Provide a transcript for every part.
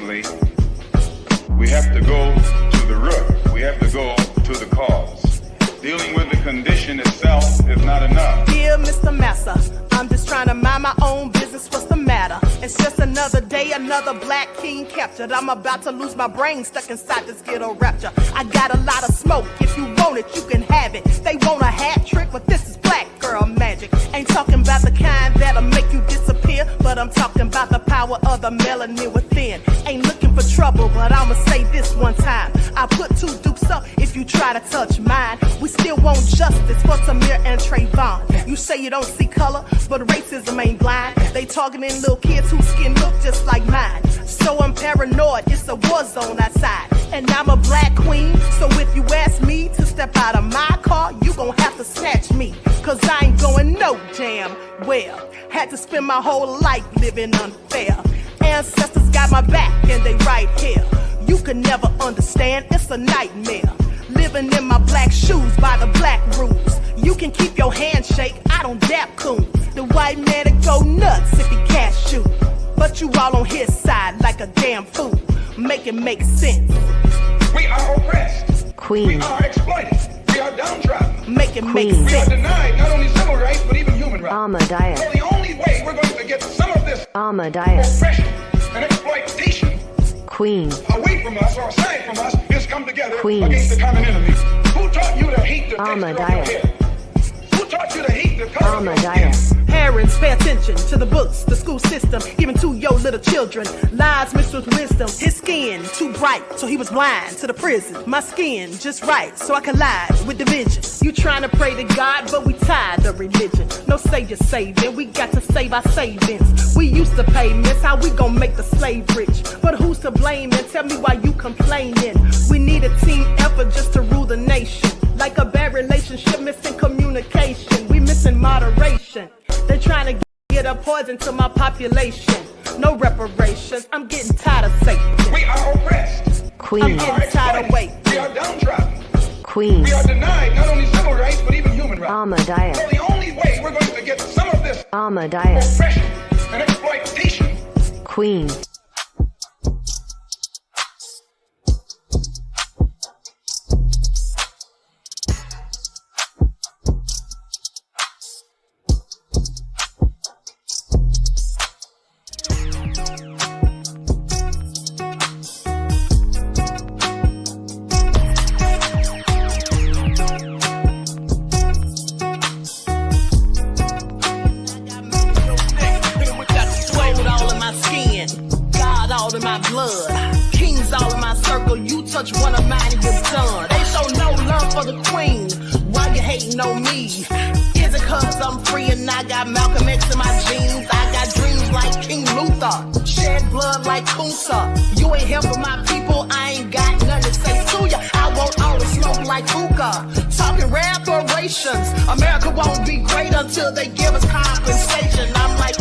Unfortunately, we have to go to the root. We have to go to the cause. Dealing with the condition itself is not enough. Dear Mr. Massa, I'm just trying to mind my own business. What's the matter? It's just another day, another black king captured. I'm about to lose my brain, stuck inside this ghetto rapture. I got a lot of smoke. If you want it, you can have it. They want a hat trick, but this is black girl magic. Ain't talking about the kind that'll make you disappear, but I'm talking about the power of the melanin within. Ain't looking for trouble, but I'ma say this one time. I put two dukes up if you try to touch mine. We still want justice for Tamir and Trayvon. You say you don't see color, but racism ain't blind. They targeting little kids whose skin look just like mine. So I'm paranoid, it's a war zone outside. And I'm a black queen, so if you ask me to step out of my car, you gon' have to snatch me. Cause I ain't going no damn well. Had to spend my whole life living unfair. Ancestors got my back and they right here. You can never understand, it's a nightmare. Living in my black shoes by the black rules. You can keep your handshake, I don't dap coons. The white man will go nuts if he cash you. But you all on his side like a damn fool. Make it make sense. We are oppressed. Queen. We are exploited. We are downtrodden. Make it make We are sense. denied not only civil rights but even human rights. Ahmadiyyah. So the only way we're going to get some of this Ahmadiyyah. oppression and exploitation Queen. away from us or aside from us is come together Queen. against the common enemy. Who taught you to hate the texture of your Ahmadiyyah. hair? Who taught you to hate the color of your skin? Ahmadiyyah. Parents, pay attention to the books, the school system, even to your little children. Lies mixed with wisdom. His skin too bright, so he was blind to the prison. My skin just right, so I collide with division. You trying to pray to God, but we tired of religion. No savior saving, we got to save our savings. We used to pay miss, how we gon' make the slave rich? But who's to blame, and tell me why you complaining? We need a team effort just to rule the nation. Like a bad relationship, missing communication. We missing moderation. They're trying to get a poison to my population. No reparations. I'm getting tired of Satan. We are oppressed. Queen. I'm getting tired of waiting. We are downtrodden. Queen. We are denied not only civil rights but even human rights. Ahmadiyyah. So the only way we're going to get some of this Ahmadiyyah. oppression and exploitation. Queen. Touch one of mine and you're done. They show no love for the queen. Why you hating on me? Is it cause I'm free and I got Malcolm X in my jeans? I got dreams like King Luther, shed blood like Kunsa. You ain't helping my people, I ain't got nothing to say to ya. I want all the smoke like hookah. Talking reparations. America won't be great until they give us compensation. I'm like,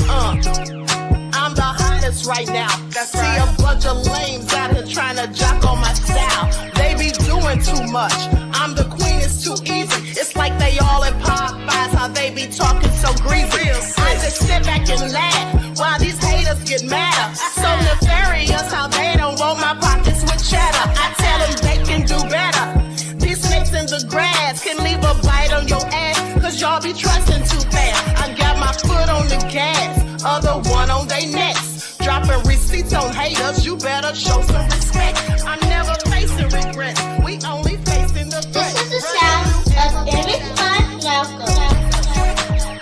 I'm the hottest right now. See a bunch of lames out here trying to jock on my style. They be doing too much. I'm the queen, it's too easy. It's like they all in Popeyes, how they be talking so greasy. I just sit back and laugh while these haters get madder. So nefarious how they don't want my pockets with cheddar. I tell them they can do better. These snakes in the grass can leave a bite on your ass, cause y'all be trusting too fast. I got my foot on the gas, other one on they necks. Dropping receipts on haters, you better show some respect. I'm never facing regrets, we only facing the threat. This is the sound of Eric Von Malcolm.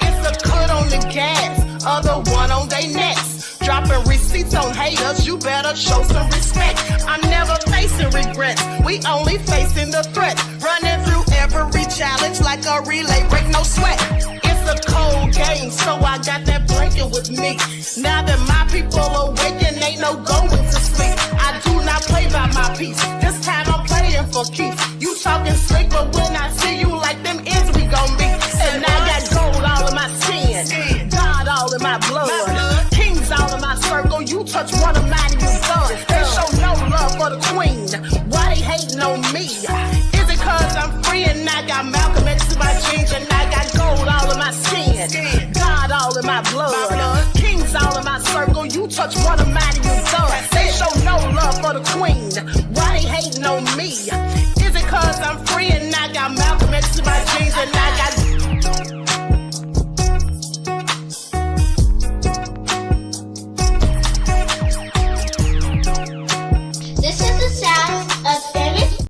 It's a cut on the gas, other one on they necks. Dropping receipts on haters, you better show some respect. I'm never facing regrets, we only facing the threat. Running through every challenge like a relay, break no sweat. It's a cold game, so I got that blanket with me. Now that my people awaken, ain't no going to sleep. I do not play by my piece, this time I'm playing for keeps. You talking slick, but when I see you like them ends, we gon' meet. And I got gold all in my skin, God all in my blood, kings all in my circle. You touch one of mine and you're done. They show no love for the queen, why they hating on me? Is it cause I'm free and I got Malcolm X in my jeans, and I got gold all in my skin, God all in my blood, kings all in my circle. You touch one of mine and you're done. They show no love know me? Is it cause I'm free and I got Malcolm X in my jeans and I got... This is the sound of Fani.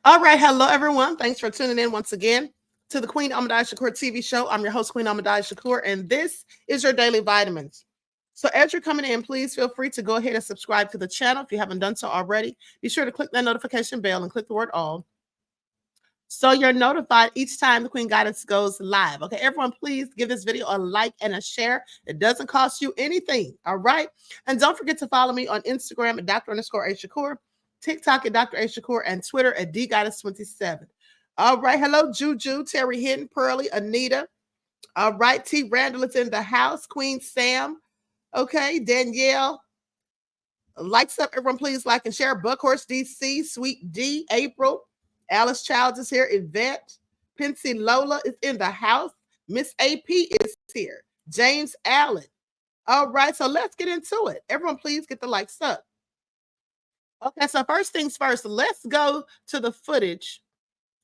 All right, hello everyone. Thanks for tuning in once again to the Queen Ahmadiyyah Shakur TV show. I'm your host, Queen Ahmadiyyah Shakur, and this is your daily vitamins. So as you're coming in, please feel free to go ahead and subscribe to the channel if you haven't done so already. Be sure to click that notification bell and click the word all, so you're notified each time the Queen Guidance goes live. Okay, everyone, please give this video a like and a share. It doesn't cost you anything, all right? And don't forget to follow me on Instagram at Dr_A_Shakur, TikTok at Dr. A Shakur, and Twitter at DGuidance27. All right, hello, Juju, Terry Hinton, Pearly, Anita. All right, T. Randall is in the house, Queen Sam. Okay, Danielle. Likes up, everyone, please like and share. Buckhorse DC, Sweet D, April. Alice Childs is here. Yvette. Pincy Lola is in the house. Miss AP is here. James Allen. All right, so let's get into it. Everyone, please get the likes up. Okay, so first things first, let's go to the footage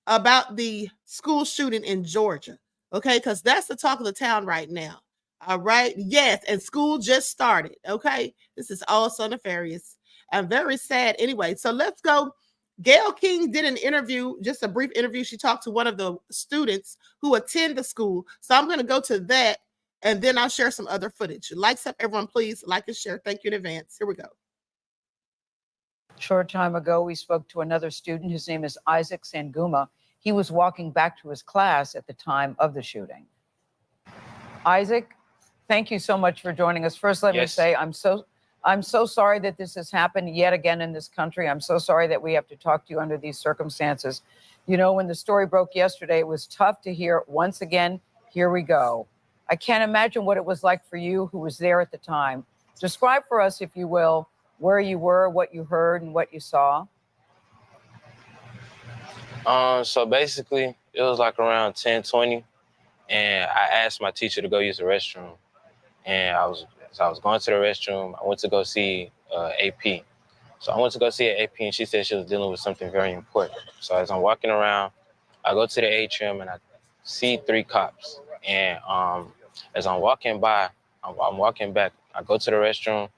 about the school shooting in Georgia. Okay, because that's the talk of the town right now. All right, yes, and school just started. Okay, this is all so nefarious and very sad. Anyway, so let's go. Gayle King did an interview, just a brief interview. She talked to one of the students who attend the school. So I'm going to go to that, and then I'll share some other footage. Likes up, everyone, please like and share. Thank you in advance. Here we go. Short time ago, we spoke to another student. His name is Isaac Sanguma. He was walking back to his class at the time of the shooting. Isaac, thank you so much for joining us. First, let me say I'm so sorry that this has happened yet again in this country. I'm so sorry that we have to talk to you under these circumstances. You know, when the story broke yesterday, it was tough to hear. Once again, here we go. I can't imagine what it was like for you who was there at the time. Describe for us, if you will, where you were, what you heard, and what you saw. So basically, it was like around 10:20, and I asked my teacher to go use the restroom. And I was going to the restroom. I went to go see AP. So I went to go see an AP, and she said she was dealing with something very important. So as I'm walking around, I go to the atrium, and I see 3 cops. And as I'm walking by, I'm walking back. I go to the restroom,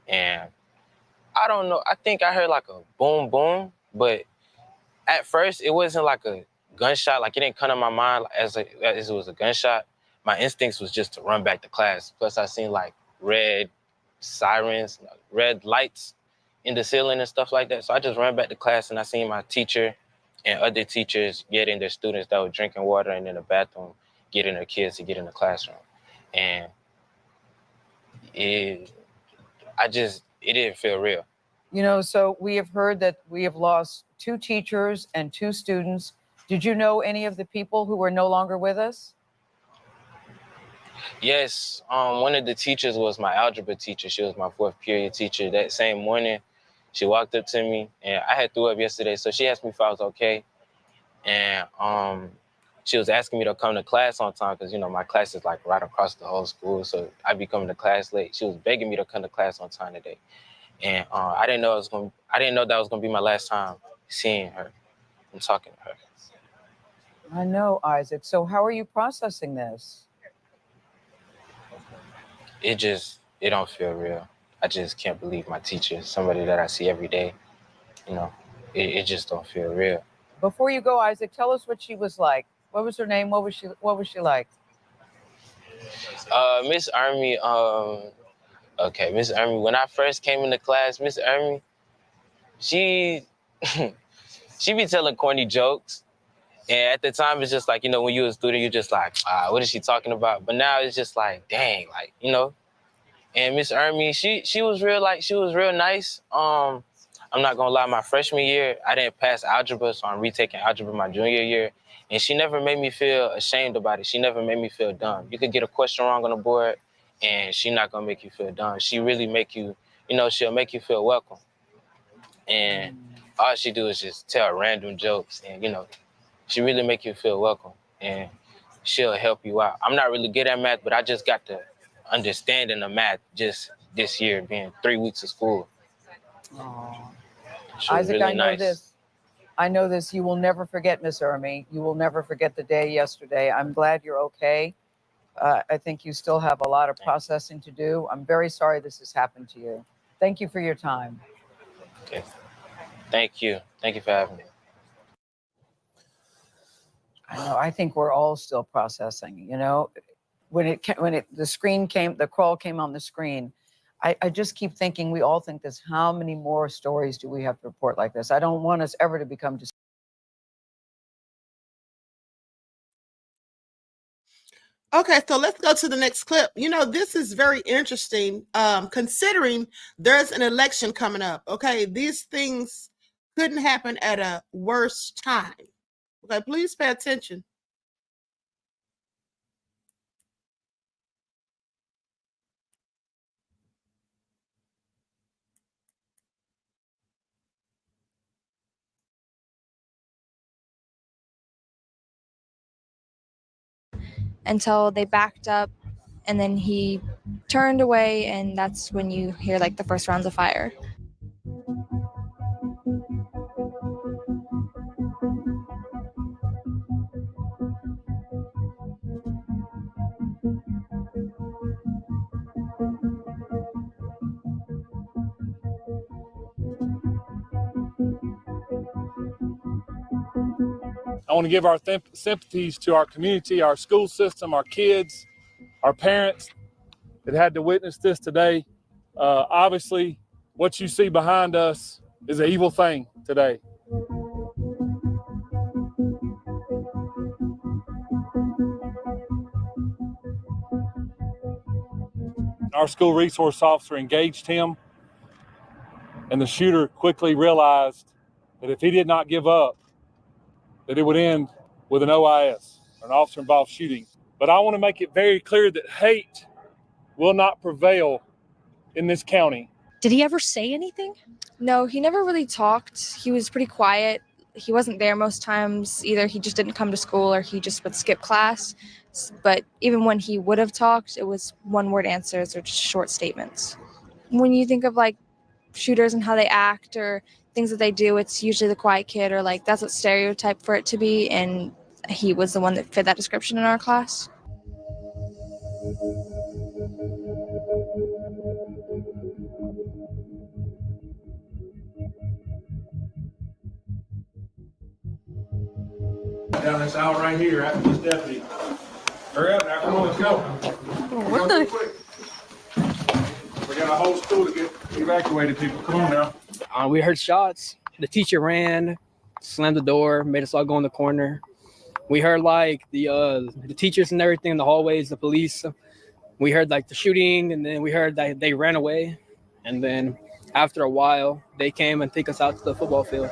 and I don't know. I think I heard like a boom, boom, but at first it wasn't like a gunshot. Like it didn't come to my mind as it was a gunshot. My instincts was just to run back to class. Plus I seen like red sirens, red lights in the ceiling and stuff like that. So I just ran back to class, and I seen my teacher and other teachers getting their students that were drinking water and in the bathroom, getting their kids to get in the classroom. And it didn't feel real. You know, so we have heard that we have lost 2 teachers and 2 students. Did you know any of the people who were no longer with us? Yes, one of the teachers was my algebra teacher. She was my 4th period teacher. That same morning, she walked up to me, and I had threw up yesterday, so she asked me if I was okay. And she was asking me to come to class on time because, you know, my class is like right across the whole school, so I'd be coming to class late. She was begging me to come to class on time today. And I didn't know that was gonna be my last time seeing her and talking to her. I know, Isaac. So how are you processing this? It don't feel real. I just can't believe my teacher, somebody that I see every day. You know, it just don't feel real. Before you go, Isaac, tell us what she was like. What was her name? What was she like? Miss Army. Okay, Miss Army. When I first came into class, Miss Army, she be telling corny jokes, and at the time it's just like, you know, when you're a student, you're just like, what is she talking about? But now it's just like, dang, like, you know. And Miss Army, she was real nice. I'm not gonna lie, my freshman year, I didn't pass algebra, so I'm retaking algebra my junior year. And she never made me feel ashamed about it. She never made me feel dumb. You could get a question wrong on the board, and she's not gonna make you feel dumb. She really make you, you know, she'll make you feel welcome. And all she do is just tell random jokes, and, you know, she really make you feel welcome, and she'll help you out. I'm not really good at math, but I just got the understanding of math just this year, being 3 weeks of school. Aw. She was Isaac, really I know nice. this. I know this. You will never forget Miss Ermi. You will never forget the day yesterday. I'm glad you're okay. I think you still have a lot of processing to do. I'm very sorry this has happened to you. Thank you for your time. Okay. Thank you. Thank you for having me. I know. I think we're all still processing. You know, the crawl came on the screen. I just keep thinking, we all think this. How many more stories do we have to report like this? I don't want us ever to become. Okay, so let's go to the next clip. You know, this is very interesting, considering there's an election coming up. Okay, these things couldn't happen at a worse time. Okay, please pay attention. Until they backed up, and then he turned away, and that's when you hear like the first rounds of fire. I want to give our sympathies to our community, our school system, our kids, our parents that had to witness this today. Obviously, what you see behind us is an evil thing today. Our school resource officer engaged him, and the shooter quickly realized that if he did not give up, that it would end with an OIS, an officer-involved shooting. But I want to make it very clear that hate will not prevail in this county. Did he ever say anything? No, he never really talked. He was pretty quiet. He wasn't there most times. Either he just didn't come to school or he just would skip class. But even when he would have talked, it was one-word answers or just short statements. When you think of like shooters and how they act or things that they do, it's usually the quiet kid, or like that's a stereotype for it to be, and he was the one that fit that description in our class. Down this aisle right here after this deputy. Hurry up now, come on, let's go. What the? We got a whole school to get evacuated, people. Come on now. We heard shots. The teacher ran, slammed the door, made us all go in the corner. We heard like the teachers and everything in the hallways, the police. We heard like the shooting, and then we heard that they ran away. And then after a while, they came and took us out to the football field.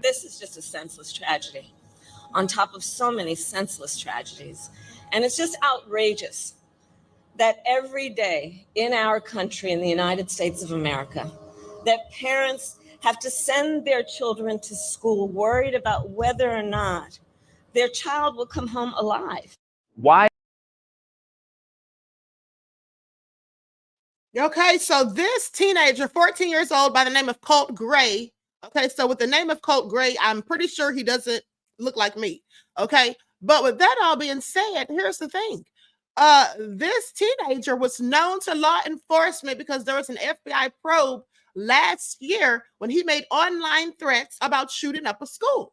This is just a senseless tragedy on top of so many senseless tragedies. And it's just outrageous that every day in our country, in the United States of America, that parents have to send their children to school worried about whether or not their child will come home alive. Why? Okay, so this teenager, 14 years old, by the name of Colt Gray. Okay, so with the name of Colt Gray, I'm pretty sure he doesn't look like me. Okay, but with that all being said, here's the thing. This teenager was known to law enforcement because there was an FBI probe last year when he made online threats about shooting up a school.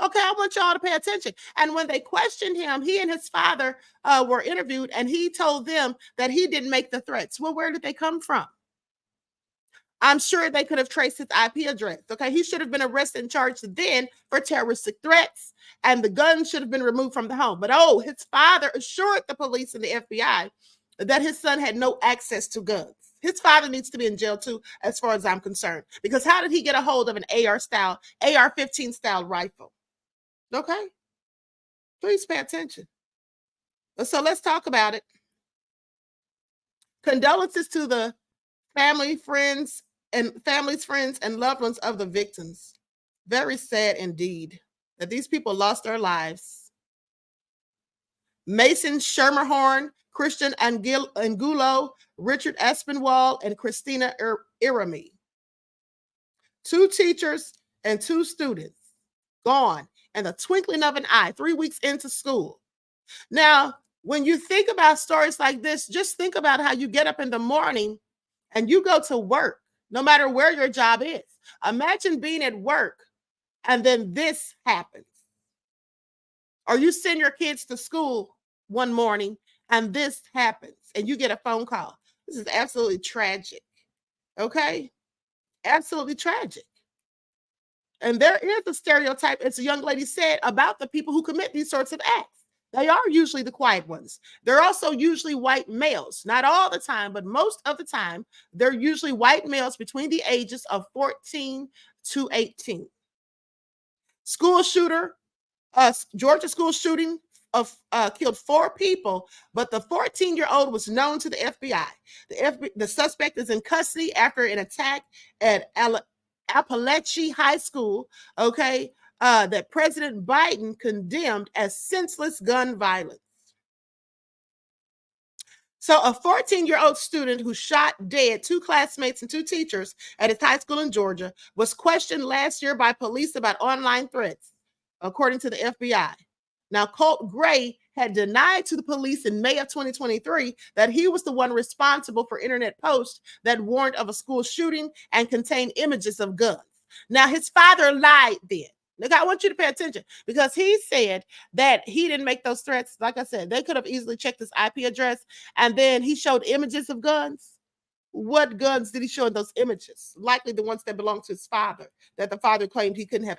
Okay, I want y'all to pay attention. And when they questioned him, he and his father were interviewed, and he told them that he didn't make the threats. Well, where did they come from? I'm sure they could have traced his IP address. Okay, he should have been arrested and charged then for terroristic threats, and the gun should have been removed from the home. But his father assured the police and the FBI that his son had no access to guns. His father needs to be in jail too, as far as I'm concerned. Because how did he get a hold of an AR-15 style rifle? Okay? Please pay attention. So let's talk about it. Condolences to the families, friends, and loved ones of the victims. Very sad indeed that these people lost their lives. Mason Schermerhorn, Christian Angulo, Richard Aspinwall, and Christina Irami. 2 teachers and 2 students gone in the twinkling of an eye, 3 weeks into school. Now, when you think about stories like this, just think about how you get up in the morning and you go to work, no matter where your job is. Imagine being at work and then this happens. Or you send your kids to school one morning and this happens and you get a phone call. This is absolutely tragic. Okay? Absolutely tragic. And there is a stereotype, as a young lady said, about the people who commit these sorts of acts. They are usually the quiet ones. They're also usually white males. Not all the time, but most of the time, they're usually white males between the ages of 14 to 18. School shooter, Georgia school shooting killed 4 people, but the 14-year-old was known to the FBI. The suspect is in custody after an attack at Appalachia High School, okay, that President Biden condemned as senseless gun violence. So a 14-year-old student who shot dead 2 classmates and 2 teachers at his high school in Georgia was questioned last year by police about online threats, according to the FBI. Now, Colt Gray had denied to the police in May of 2023 that he was the one responsible for internet posts that warned of a school shooting and contained images of guns. Now, his father lied then. Look, I want you to pay attention because he said that he didn't make those threats. Like I said, they could have easily checked his IP address, and then he showed images of guns. What guns did he show in those images? Likely the ones that belonged to his father, that the father claimed he didn't have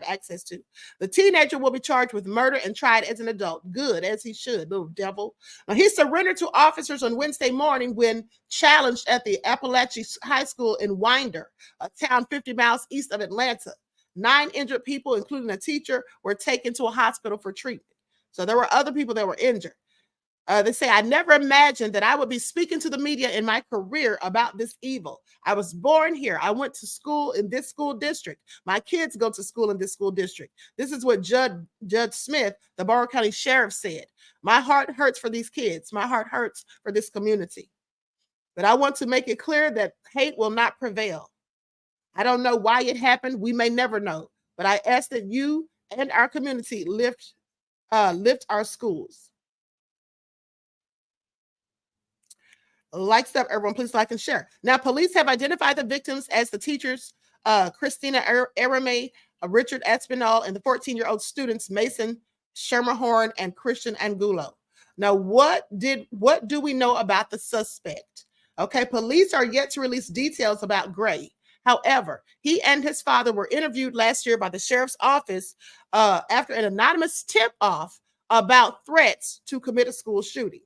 access to. The teenager will be charged with murder and tried as an adult. Good, as he should, little devil. Now, he surrendered to officers on Wednesday morning when challenged at the Appalachia High School in Winder, a town 50 miles east of Atlanta. 9 injured people, including a teacher, were taken to a hospital for treatment. So there were other people that were injured. They say, I never imagined that I would be speaking to the media in my career about this evil. I was born here. I went to school in this school district. My kids go to school in this school district. This is what Judge Smith, the Borough County Sheriff, said. My heart hurts for these kids. My heart hurts for this community. But I want to make it clear that hate will not prevail. I don't know why it happened. We may never know. But I ask that you and our community lift our schools. Like stuff, everyone, please like and share. Now, police have identified the victims as the teachers, Christina Arame, Richard Aspinall, and the 14-year-old students, Mason Schermerhorn and Christian Angulo. Now, what do we know about the suspect? Okay, police are yet to release details about Gray. However, he and his father were interviewed last year by the sheriff's office after an anonymous tip-off about threats to commit a school shooting.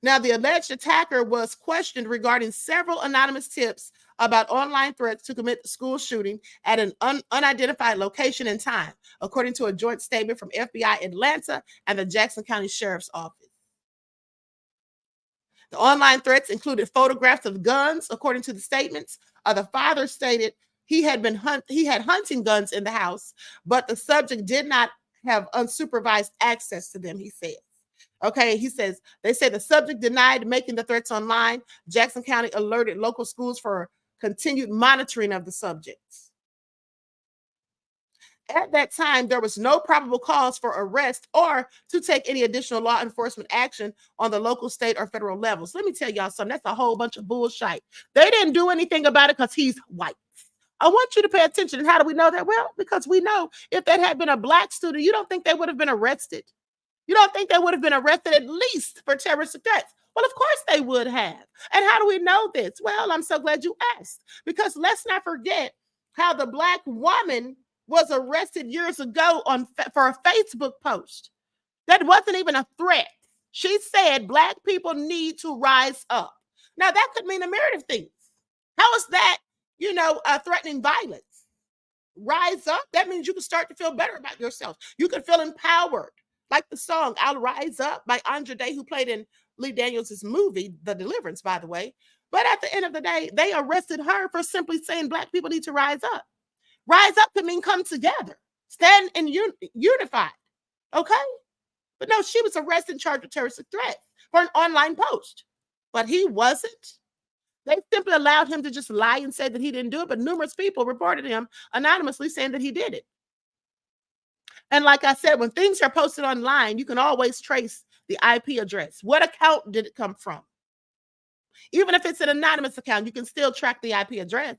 Now, the alleged attacker was questioned regarding several anonymous tips about online threats to commit the school shooting at an unidentified location and time, according to a joint statement from FBI Atlanta and the Jackson County Sheriff's Office. The online threats included photographs of guns, according to the statements. The father stated he had hunting guns in the house, but the subject did not have unsupervised access to them, he said. Okay, he says, they say the subject denied making the threats online. Jackson County alerted local schools for continued monitoring of the subjects. At that time, there was no probable cause for arrest or to take any additional law enforcement action on the local, state, or federal levels. Let me tell y'all something. That's a whole bunch of bullshit. They didn't do anything about it because he's white. I want you to pay attention. And how do we know that? Well, because we know if that had been a black student, you don't think they would have been arrested? You don't think they would have been arrested at least for terrorist threats? Well, of course they would have. And how do we know this? Well, I'm so glad you asked, because let's not forget how the black woman was arrested years ago for a Facebook post. That wasn't even a threat. She said black people need to rise up. Now, that could mean a myriad of things. How is that, threatening violence? Rise up. That means you can start to feel better about yourself. You can feel empowered. Like the song I'll Rise Up by Andra Day, who played in Lee Daniels' movie, The Deliverance, by the way. But at the end of the day, they arrested her for simply saying black people need to rise up. Rise up could mean come together, stand and unified. Okay? But no, she was arrested and charged with terroristic threats for an online post. But he wasn't. They simply allowed him to just lie and say that he didn't do it, but numerous people reported him anonymously saying that he did it. And like I said, when things are posted online, you can always trace the IP address. What account did it come from? Even if it's an anonymous account, you can still track the IP address.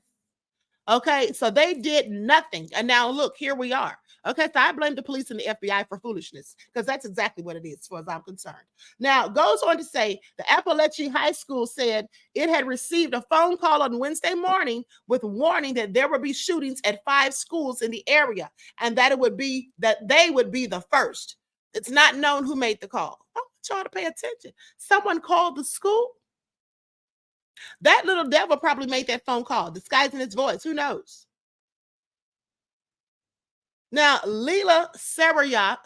Okay, so they did nothing. And now look, here we are. Okay, so I blame the police and the FBI for foolishness, because that's exactly what it is, as far as I'm concerned. Now, it goes on to say the Appalachian High School said it had received a phone call on Wednesday morning with warning that there would be shootings at 5 schools in the area, and that they would be the first. It's not known who made the call. I want y'all to pay attention. Someone called the school. That little devil probably made that phone call, disguising his voice. Who knows? Now, Leela Sayaroff,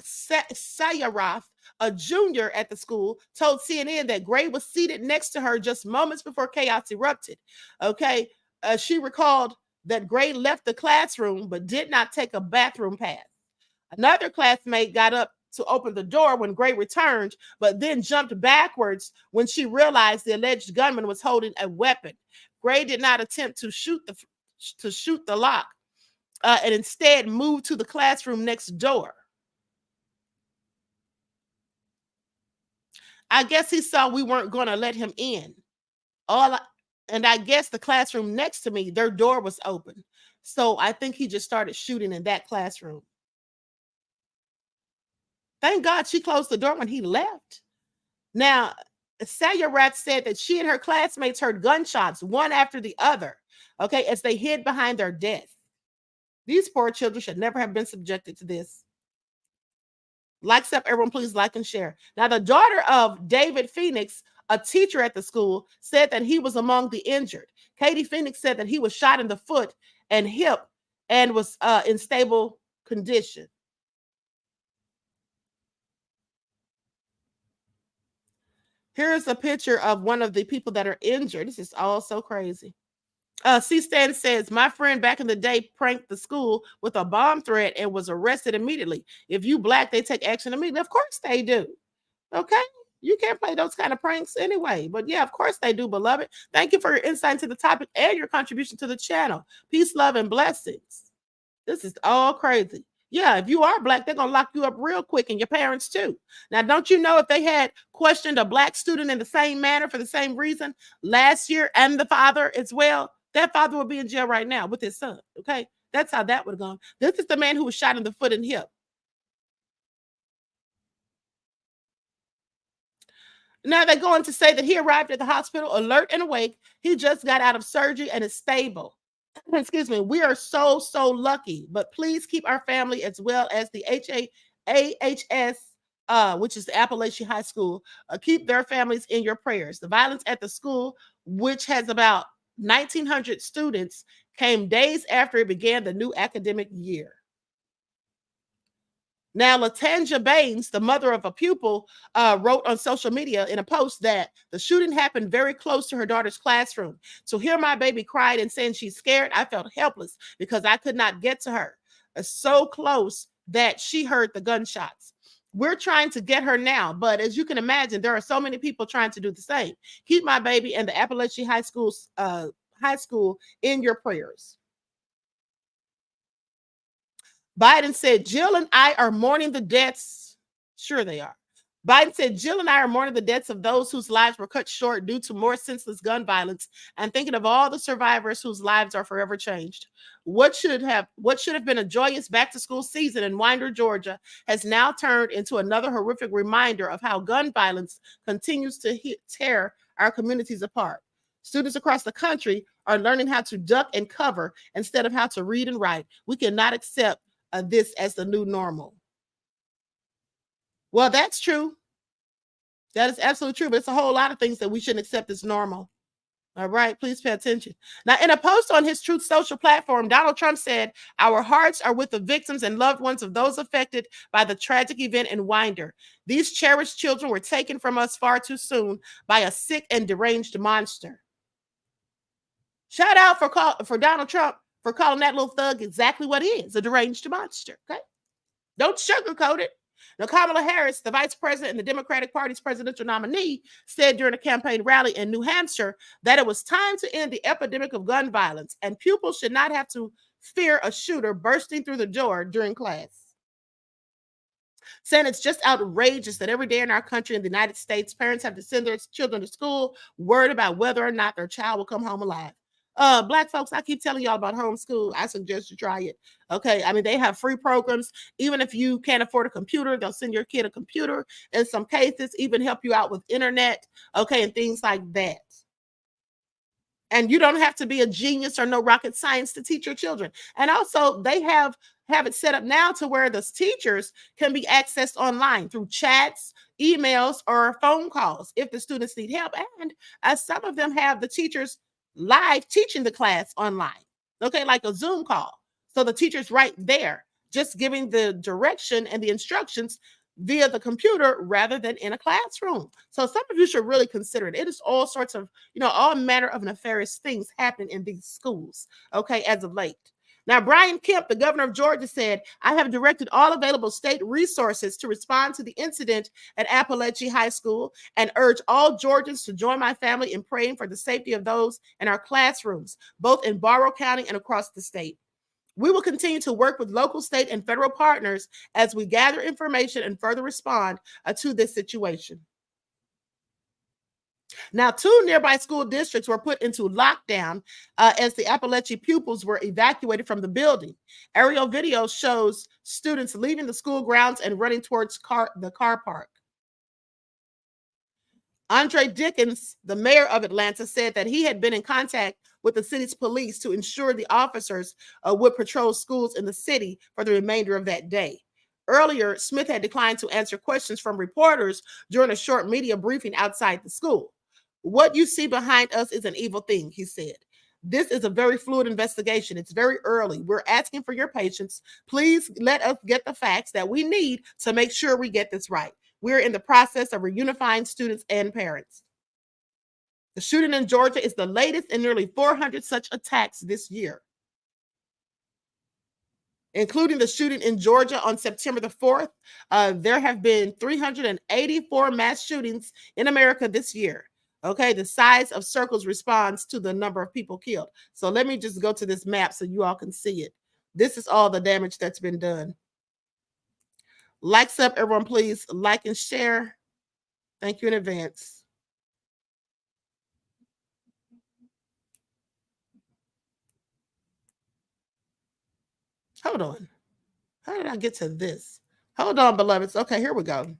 a junior at the school, told CNN that Gray was seated next to her just moments before chaos erupted. Okay, she recalled that Gray left the classroom but did not take a bathroom pass. Another classmate got up to open the door when Gray returned, but then jumped backwards when she realized the alleged gunman was holding a weapon. Gray did not attempt to shoot the lock, and instead moved to the classroom next door. I guess he saw we weren't going to let him in. And I guess the classroom next to me, their door was open. So I think he just started shooting in that classroom. Thank God she closed the door when he left. Now, Sayarat said that she and her classmates heard gunshots, one after the other, okay, as they hid behind their desks. These poor children should never have been subjected to this. Likes up, everyone, please like and share. Now, the daughter of David Phoenix, a teacher at the school, said that he was among the injured. Katie Phoenix said that he was shot in the foot and hip and was in stable condition. Here's a picture of one of the people that are injured. This is all so crazy. C-Stan says, my friend back in the day pranked the school with a bomb threat and was arrested immediately. If you black, they take action immediately. Of course they do. Okay? You can't play those kind of pranks anyway. But yeah, of course they do, beloved. Thank you for your insight into the topic and your contribution to the channel. Peace, love, and blessings. This is all crazy. Yeah, if you are black, they're going to lock you up real quick, and your parents too. Now, don't you know if they had questioned a black student in the same manner for the same reason last year, and the father as well, that father would be in jail right now with his son, okay? That's how that would have gone. This is the man who was shot in the foot and hip. Now they're going to say that he arrived at the hospital alert and awake. He just got out of surgery and is stable. Excuse me. We are so lucky, but please keep our family as well as the AHS, which is the Appalachian High School. Keep their families in your prayers. The violence at the school, which has about 1,900 students, came days after it began the new academic year. Now, Latanja Baines, the mother of a pupil, wrote on social media in a post that the shooting happened very close to her daughter's classroom. To hear my baby cried and saying she's scared, I felt helpless because I could not get to her. So close that she heard the gunshots. We're trying to get her now, but as you can imagine, there are so many people trying to do the same. Keep my baby and the Appalachian High School in your prayers. Biden said, Jill and I are mourning the deaths. Sure they are. Biden said, Jill and I are mourning the deaths of those whose lives were cut short due to more senseless gun violence and thinking of all the survivors whose lives are forever changed. What should have been a joyous back-to-school season in Winder, Georgia, has now turned into another horrific reminder of how gun violence continues to tear our communities apart. Students across the country are learning how to duck and cover instead of how to read and write. We cannot accept this as the new normal. Well, that's true. That is absolutely true, but it's a whole lot of things that we shouldn't accept as normal. All right, please pay attention. Now, in a post on his Truth Social platform, Donald Trump said, "Our hearts are with the victims and loved ones of those affected by the tragic event in Winder. These cherished children were taken from us far too soon by a sick and deranged monster." Shout out for Donald Trump for calling that little thug exactly what he is, a deranged monster. Okay, don't sugarcoat it. Now, Kamala Harris, the vice president and the Democratic Party's presidential nominee, said during a campaign rally in New Hampshire that it was time to end the epidemic of gun violence and pupils should not have to fear a shooter bursting through the door during class. Saying it's just outrageous that every day in our country in the United States, parents have to send their children to school worried about whether or not their child will come home alive. Black folks, I keep telling y'all about homeschool. I suggest you try it. Okay. I mean, they have free programs. Even if you can't afford a computer, they'll send your kid a computer. In some cases, even help you out with internet. Okay. And things like that. And you don't have to be a genius or know rocket science to teach your children. And also they have it set up now to where those teachers can be accessed online through chats, emails, or phone calls if the students need help. And as some of them have the teachers live teaching the class online, okay, like a Zoom call. So the teacher's right there, just giving the direction and the instructions via the computer rather than in a classroom. So some of you should really consider it. It is all sorts of, all manner of nefarious things happening in these schools, okay, as of late. Now, Brian Kemp, the governor of Georgia, said, "I have directed all available state resources to respond to the incident at Appalachian High School and urge all Georgians to join my family in praying for the safety of those in our classrooms, both in Barrow County and across the state. We will continue to work with local, state, and federal partners as we gather information and further respond to this situation." Now, 2 nearby school districts were put into lockdown as the Appalachian pupils were evacuated from the building. Aerial video shows students leaving the school grounds and running towards the car park. Andre Dickens, the mayor of Atlanta, said that he had been in contact with the city's police to ensure the officers would patrol schools in the city for the remainder of that day. Earlier, Smith had declined to answer questions from reporters during a short media briefing outside the school. "What you see behind us is an evil thing," he said. "This is a very fluid investigation. It's very early. We're asking for your patience. Please let us get the facts that we need to make sure we get this right. We're in the process of reunifying students and parents." The shooting in Georgia is the latest in nearly 400 such attacks this year, including the shooting in Georgia on September the 4th. There have been 384 mass shootings in America this year. Okay, the size of circles responds to the number of people killed. So let me just go to this map so you all can see it. This is all the damage that's been done. Likes up, everyone, please like and share. Thank you in advance. Hold on. How did I get to this? Hold on, beloveds. Okay, here we go.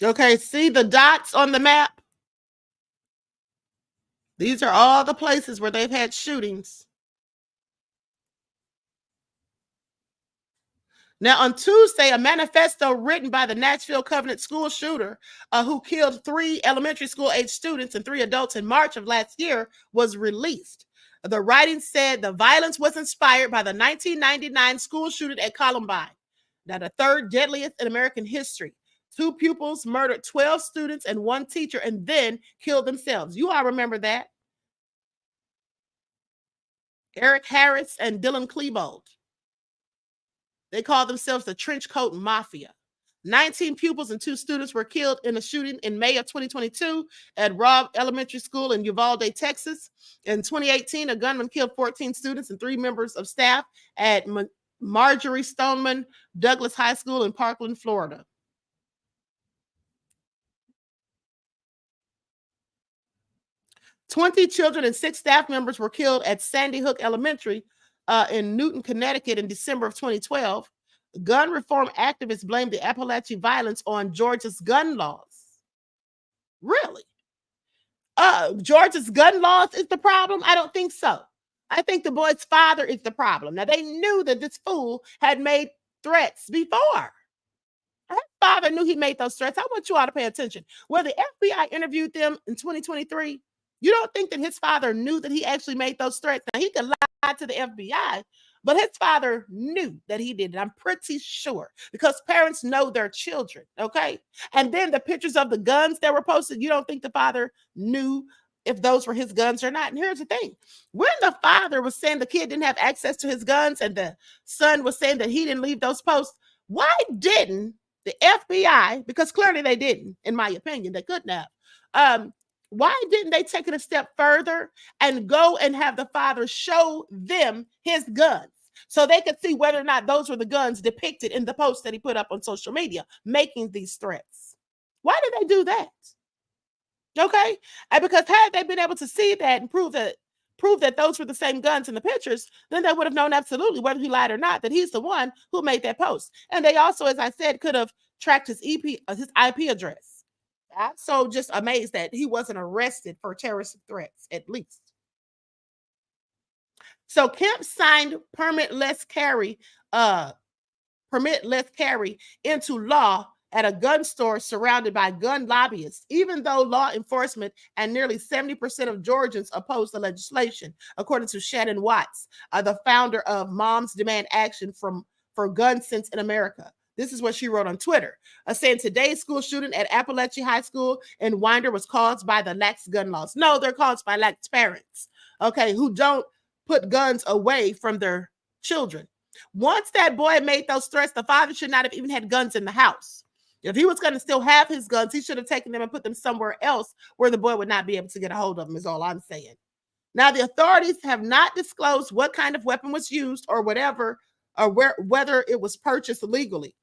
Okay, see the dots on the map? These are all the places where they've had shootings. Now, on Tuesday, a manifesto written by the Nashville Covenant school shooter who killed 3 elementary school-age students and 3 adults in March of last year was released. The writing said the violence was inspired by the 1999 school shooting at Columbine, now the 3rd deadliest in American history. 2 pupils murdered 12 students and 1 teacher and then killed themselves. You all remember that? Eric Harris and Dylan Klebold. They call themselves the Trenchcoat Mafia. 19 pupils and 2 students were killed in a shooting in May of 2022 at Robb Elementary School in Uvalde, Texas. In 2018, a gunman killed 14 students and 3 members of staff at Marjorie Stoneman Douglas High School in Parkland, Florida. "20 children and 6 staff members were killed at Sandy Hook Elementary in Newton, Connecticut in December of 2012. Gun reform activists blamed the Appalachian violence on Georgia's gun laws." Really? Georgia's gun laws is the problem? I don't think so. I think the boy's father is the problem. Now, they knew that this fool had made threats before. His father knew he made those threats. I want you all to pay attention. When the FBI interviewed them in 2023, you don't think that his father knew that he actually made those threats? Now, he could lie to the FBI, but his father knew that he did it. I'm pretty sure, because parents know their children, okay? And then the pictures of the guns that were posted, you don't think the father knew if those were his guns or not? And here's the thing. When the father was saying the kid didn't have access to his guns and the son was saying that he didn't leave those posts, why didn't the FBI, because clearly they didn't, in my opinion, they couldn't have. Why didn't they take it a step further and go and have the father show them his guns so they could see whether or not those were the guns depicted in the post that he put up on social media, making these threats? Why did they do that? Okay, and because had they been able to see that and prove that those were the same guns in the pictures, then they would have known absolutely, whether he lied or not, that he's the one who made that post. And they also, as I said, could have tracked his IP address. I'm so just amazed that he wasn't arrested for terrorist threats, at least. So Kemp signed permitless carry into law at a gun store surrounded by gun lobbyists, even though law enforcement and nearly 70% of Georgians oppose the legislation, according to Shannon Watts, the founder of Moms Demand Action for Gun Sense in America. This is what she wrote on Twitter, saying today's school shooting at Appalachia High School in Winder was caused by the lax gun laws. No, they're caused by lax parents, okay, who don't put guns away from their children. Once that boy made those threats, the father should not have even had guns in the house. If he was going to still have his guns, he should have taken them and put them somewhere else where the boy would not be able to get a hold of them, is all I'm saying. Now, the authorities have not disclosed what kind of weapon was used or whatever, or whether it was purchased legally.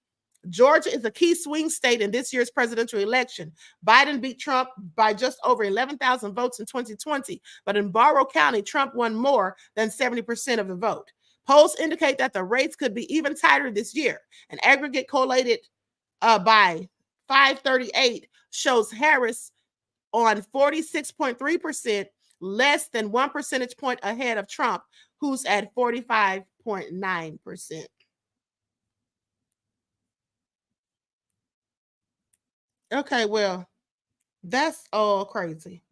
Georgia is a key swing state in this year's presidential election. Biden beat Trump by just over 11,000 votes in 2020, but in Barrow County, Trump won more than 70% of the vote. Polls indicate that the race could be even tighter this year. An aggregate collated by 538 shows Harris on 46.3%, less than 1 percentage point ahead of Trump, who's at 45.9%. Okay, well, that's all crazy.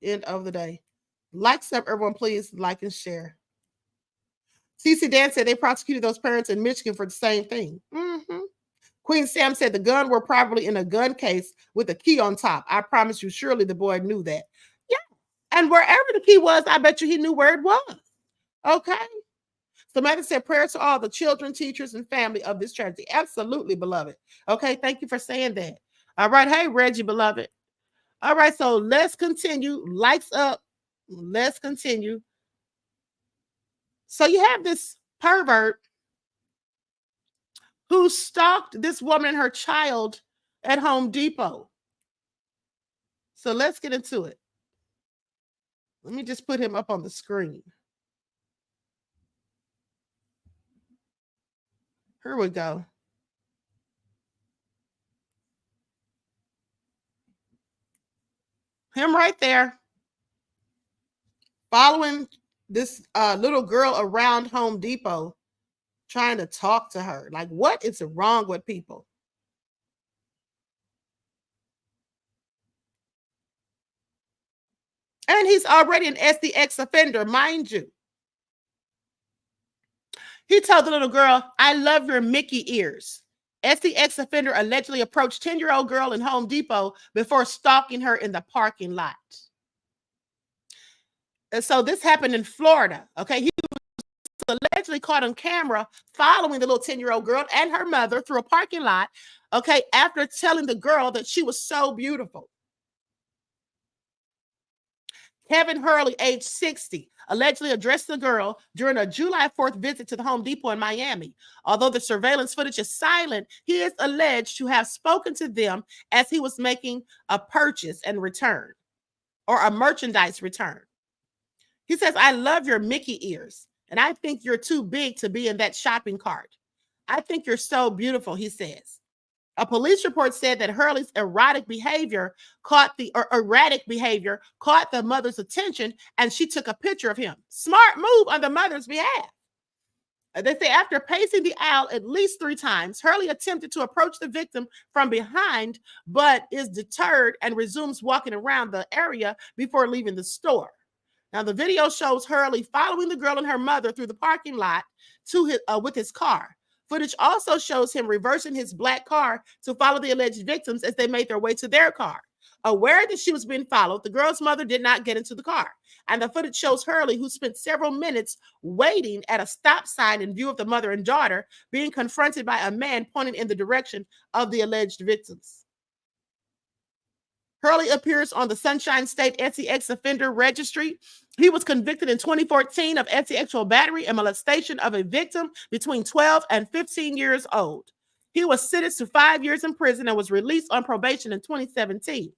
End of the day. Like up, everyone, please like and share. CC Dan said they prosecuted those parents in Michigan for the same thing. Queen Sam said the gun were probably in a gun case with a key on top. I promise you, surely the boy knew that. Yeah. And wherever the key was, I bet you he knew where it was. Okay. Samantha said prayers to all the children, teachers, and family of this tragedy. Absolutely, beloved. Okay. Thank you for saying that. All right. Hey, Reggie, beloved. All right. So let's continue. Lights up. Let's continue. So you have this pervert who stalked this woman and her child at Home Depot. So let's get into it. Let me just put him up on the screen. Here we go. Him right there, following this little girl around Home Depot, trying to talk to her. Like, what is wrong with people? And he's already an SDX offender, mind you. He told the little girl, I love your Mickey ears. SDX offender allegedly approached 10-year-old girl in Home Depot before stalking her in the parking lot. And so this happened in Florida. Okay. He was allegedly caught on camera following the little 10-year-old girl and her mother through a parking lot. Okay. After telling the girl that she was so beautiful. Kevin Hurley, age 60, allegedly addressed the girl during a July 4th visit to the Home Depot in Miami. Although the surveillance footage is silent, he is alleged to have spoken to them as he was making a purchase and return, or a merchandise return. He says, I love your Mickey ears, and I think you're too big to be in that shopping cart. I think you're so beautiful, he says. A police report said that Hurley's erratic behavior caught the mother's attention, and she took a picture of him. Smart move on the mother's behalf. They say after pacing the aisle at least 3 times, Hurley attempted to approach the victim from behind, but is deterred and resumes walking around the area before leaving the store. Now, the video shows Hurley following the girl and her mother through the parking lot with his car. Footage also shows him reversing his black car to follow the alleged victims as they made their way to their car. Aware that she was being followed, the girl's mother did not get into the car. And the footage shows Hurley, who spent several minutes waiting at a stop sign in view of the mother and daughter, being confronted by a man pointing in the direction of the alleged victims. Hurley appears on the Sunshine State SEX offender registry. He was convicted in 2014 of sexual battery and molestation of a victim between 12 and 15 years old. He was sentenced to 5 years in prison and was released on probation in 2017.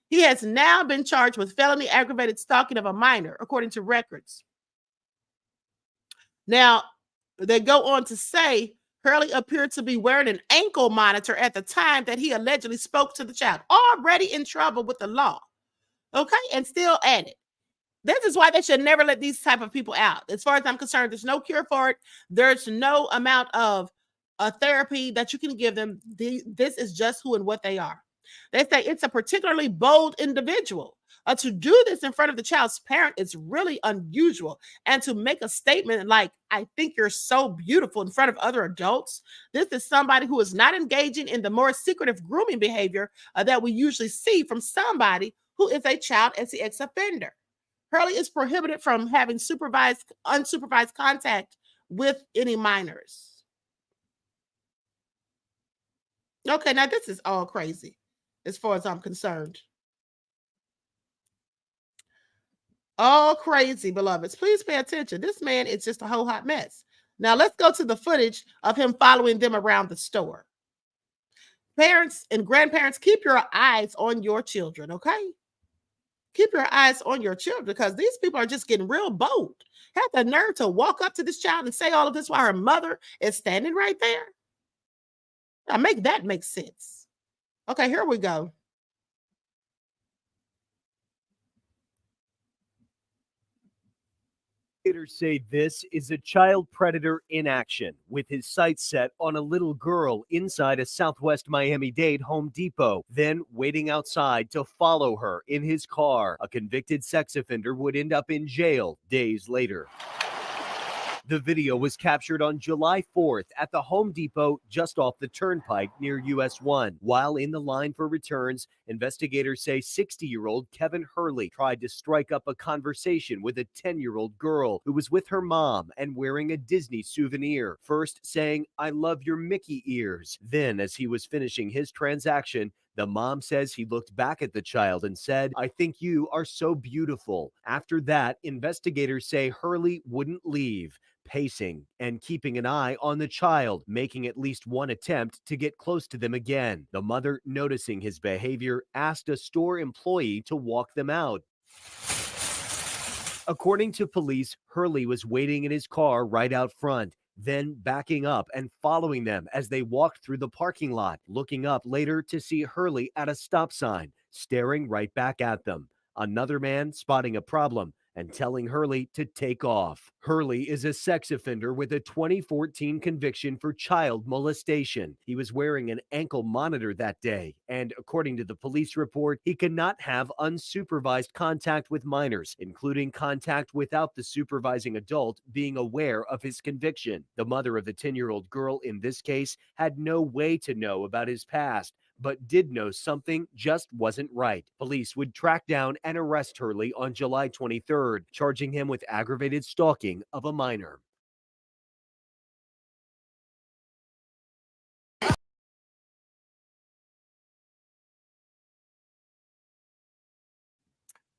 He has now been charged with felony aggravated stalking of a minor, according to records. Now, they go on to say Hurley appeared to be wearing an ankle monitor at the time that he allegedly spoke to the child, already in trouble with the law. Okay, and still at it. This is why they should never let these type of people out. As far as I'm concerned, there's no cure for it. There's no amount of therapy that you can give them. This is just who and what they are. They say it's a particularly bold individual. To do this in front of the child's parent is really unusual. And to make a statement like, I think you're so beautiful in front of other adults, this is somebody who is not engaging in the more secretive grooming behavior that we usually see from somebody who is a child sex offender. Hurley is prohibited from having unsupervised contact with any minors. Okay, now this is all crazy as far as I'm concerned. All crazy, beloveds. Please pay attention. This man is just a whole hot mess. Now let's go to the footage of him following them around the store. Parents and grandparents, keep your eyes on your children, okay? Keep your eyes on your children because these people are just getting real bold. Have the nerve to walk up to this child and say all of this while her mother is standing right there. Now make that make sense. Okay, here we go. Investigators say this is a child predator in action, with his sights set on a little girl inside a Southwest Miami-Dade Home Depot, then waiting outside to follow her in his car. A convicted sex offender would end up in jail days later. The video was captured on July 4th at the Home Depot just off the turnpike near US 1. While in the line for returns, investigators say 60-year-old Kevin Hurley tried to strike up a conversation with a 10-year-old girl who was with her mom and wearing a Disney souvenir. First saying, "I love your Mickey ears." Then, as he was finishing his transaction, the mom says he looked back at the child and said, "I think you are so beautiful." After that, investigators say Hurley wouldn't leave, pacing and keeping an eye on the child, making at least one attempt to get close to them again. The mother, noticing his behavior, asked a store employee to walk them out. According to police, Hurley was waiting in his car right out front, then backing up and following them as they walked through the parking lot, looking up later to see Hurley at a stop sign, staring right back at them. Another man spotting a problem and telling Hurley to take off. Hurley is a sex offender with a 2014 conviction for child molestation. He was wearing an ankle monitor that day, and according to the police report, he cannot have unsupervised contact with minors, including contact without the supervising adult being aware of his conviction. The mother of the 10-year-old girl in this case had no way to know about his past, but did know something just wasn't right. Police would track down and arrest Hurley on July 23rd, charging him with aggravated stalking of a minor.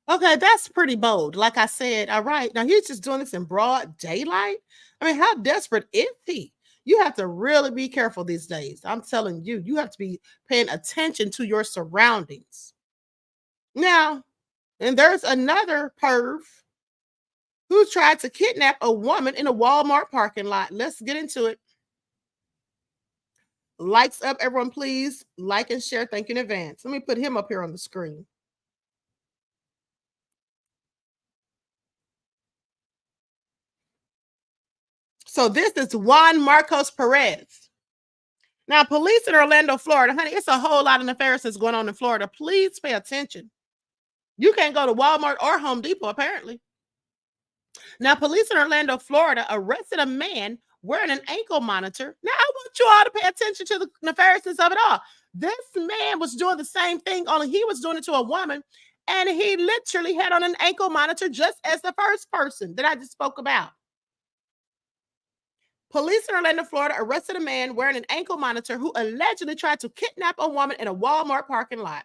Okay, that's pretty bold. Like I said, all right. Now he's just doing this in broad daylight. I mean, how desperate is he? You have to really be careful these days. I'm telling you, you have to be paying attention to your surroundings. Now, and there's another perv who tried to kidnap a woman in a Walmart parking lot. Let's get into it. Likes up, everyone, please. Like and share. Thank you in advance. Let me put him up here on the screen. So this is Juan Marcos Perez. Now, police in Orlando, Florida, honey, it's a whole lot of nefarious going on in Florida. Please pay attention. You can't go to Walmart or Home Depot, apparently. Now, police in Orlando, Florida, arrested a man wearing an ankle monitor. Now, I want you all to pay attention to the nefariousness of it all. This man was doing the same thing, only he was doing it to a woman, and he literally had on an ankle monitor just as the first person that I just spoke about. Police in Orlando, Florida, arrested a man wearing an ankle monitor who allegedly tried to kidnap a woman in a Walmart parking lot.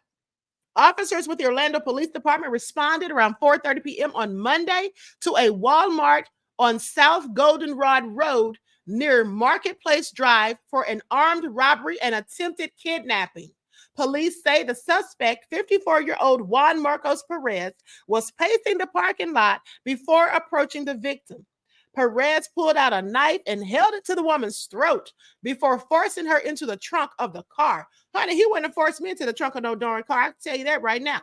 Officers with the Orlando Police Department responded around 4:30 p.m. on Monday to a Walmart on South Goldenrod Road near Marketplace Drive for an armed robbery and attempted kidnapping. Police say the suspect, 54-year-old Juan Marcos Perez, was pacing the parking lot before approaching the victim. Perez pulled out a knife and held it to the woman's throat before forcing her into the trunk of the car. Honey, he wouldn't have forced me into the trunk of no darn car. I can tell you that right now.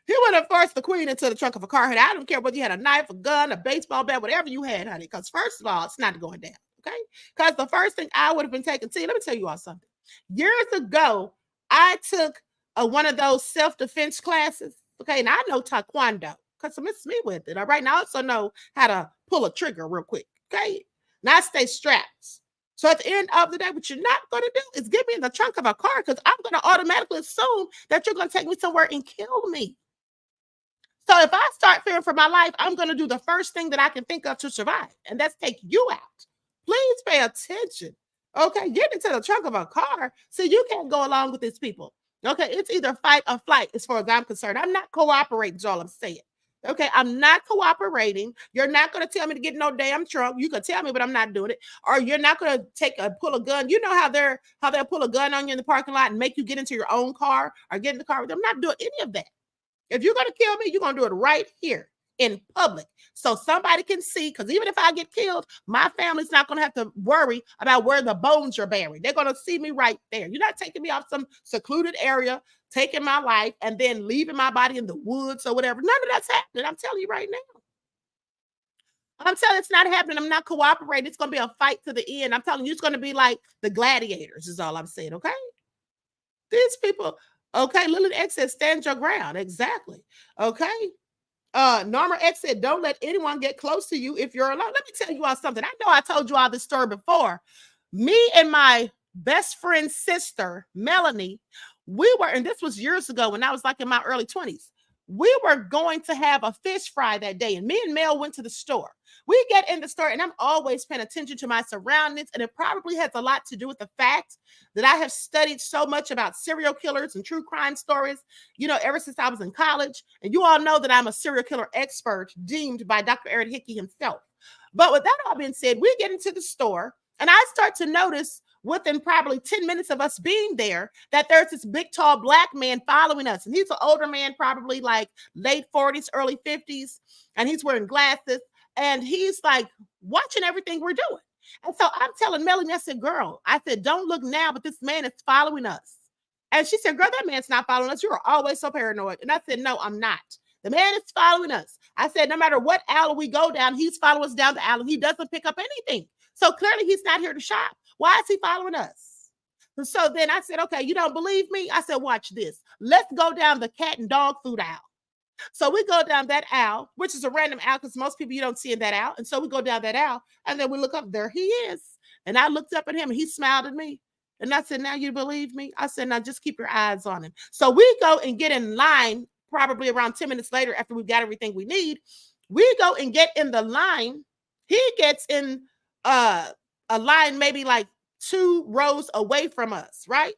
He wouldn't have forced the queen into the trunk of a car. Honey, I don't care whether you had a knife, a gun, a baseball bat, whatever you had, honey, because first of all, it's not going down, okay? Because the first thing I would have been taking, see, let me tell you all something. Years ago, I took one of those self-defense classes, okay, and I know Taekwondo. Because miss me with it. All right. Now I also know how to pull a trigger real quick. Okay. Now I stay strapped. So at the end of the day, what you're not going to do is get me in the trunk of a car because I'm going to automatically assume that you're going to take me somewhere and kill me. So if I start fearing for my life, I'm going to do the first thing that I can think of to survive. And that's take you out. Please pay attention. Okay. Get into the trunk of a car so you can't go along with these people. Okay. It's either fight or flight as far as I'm concerned. I'm not cooperating is all I'm saying. Okay, I'm not cooperating. You're not going to tell me to get no damn trunk. You can tell me, but I'm not doing it. Or you're not going to pull a gun. You know how they'll pull a gun on you in the parking lot and make you get into your own car or get in the car with them. I'm not doing any of that. If you're going to kill me, you're going to do it right here in public so somebody can see, because even if I get killed, my family's not going to have to worry about where the bones are buried. They're going to see me right there. You're not taking me off some secluded area, taking my life, and then leaving my body in the woods or whatever. None of that's happening. I'm telling you right now. I'm telling you it's not happening. I'm not cooperating. It's going to be a fight to the end. I'm telling you it's going to be like the gladiators is all I'm saying, okay? These people, okay, Lily X said, stand your ground. Exactly, okay? Norma X said, don't let anyone get close to you if you're alone. Let me tell you all something. I know I told you all this story before. Me and my best friend's sister, Melanie, we were, and this was years ago when I was like in my early 20s, we were going to have a fish fry that day. And me and Mel went to the store. We get in the store and I'm always paying attention to my surroundings. And it probably has a lot to do with the fact that I have studied so much about serial killers and true crime stories, you know, ever since I was in college. And you all know that I'm a serial killer expert deemed by Dr. Eric Hickey himself. But with that all being said, we get into the store and I start to notice within probably 10 minutes of us being there, that there's this big, tall black man following us. And he's an older man, probably like late 40s, early 50s. And he's wearing glasses. And he's like watching everything we're doing. And so I'm telling Melanie, I said, girl, I said, don't look now, but this man is following us. And she said, girl, that man's not following us. You are always so paranoid. And I said, no, I'm not. The man is following us. I said, no matter what alley we go down, he's following us down the alley. He doesn't pick up anything. So clearly he's not here to shop. Why is he following us? And so then I said, okay, you don't believe me? I said, watch this. Let's go down the cat and dog food aisle. So we go down that aisle, which is a random aisle because most people you don't see in that aisle. And so we go down that aisle and then we look up, there he is. And I looked up at him and he smiled at me. And I said, now you believe me? I said, now just keep your eyes on him. So we go and get in line probably around 10 minutes later after we've got everything we need. We go and get in the line. He gets in a line maybe like 2 rows away from us, right?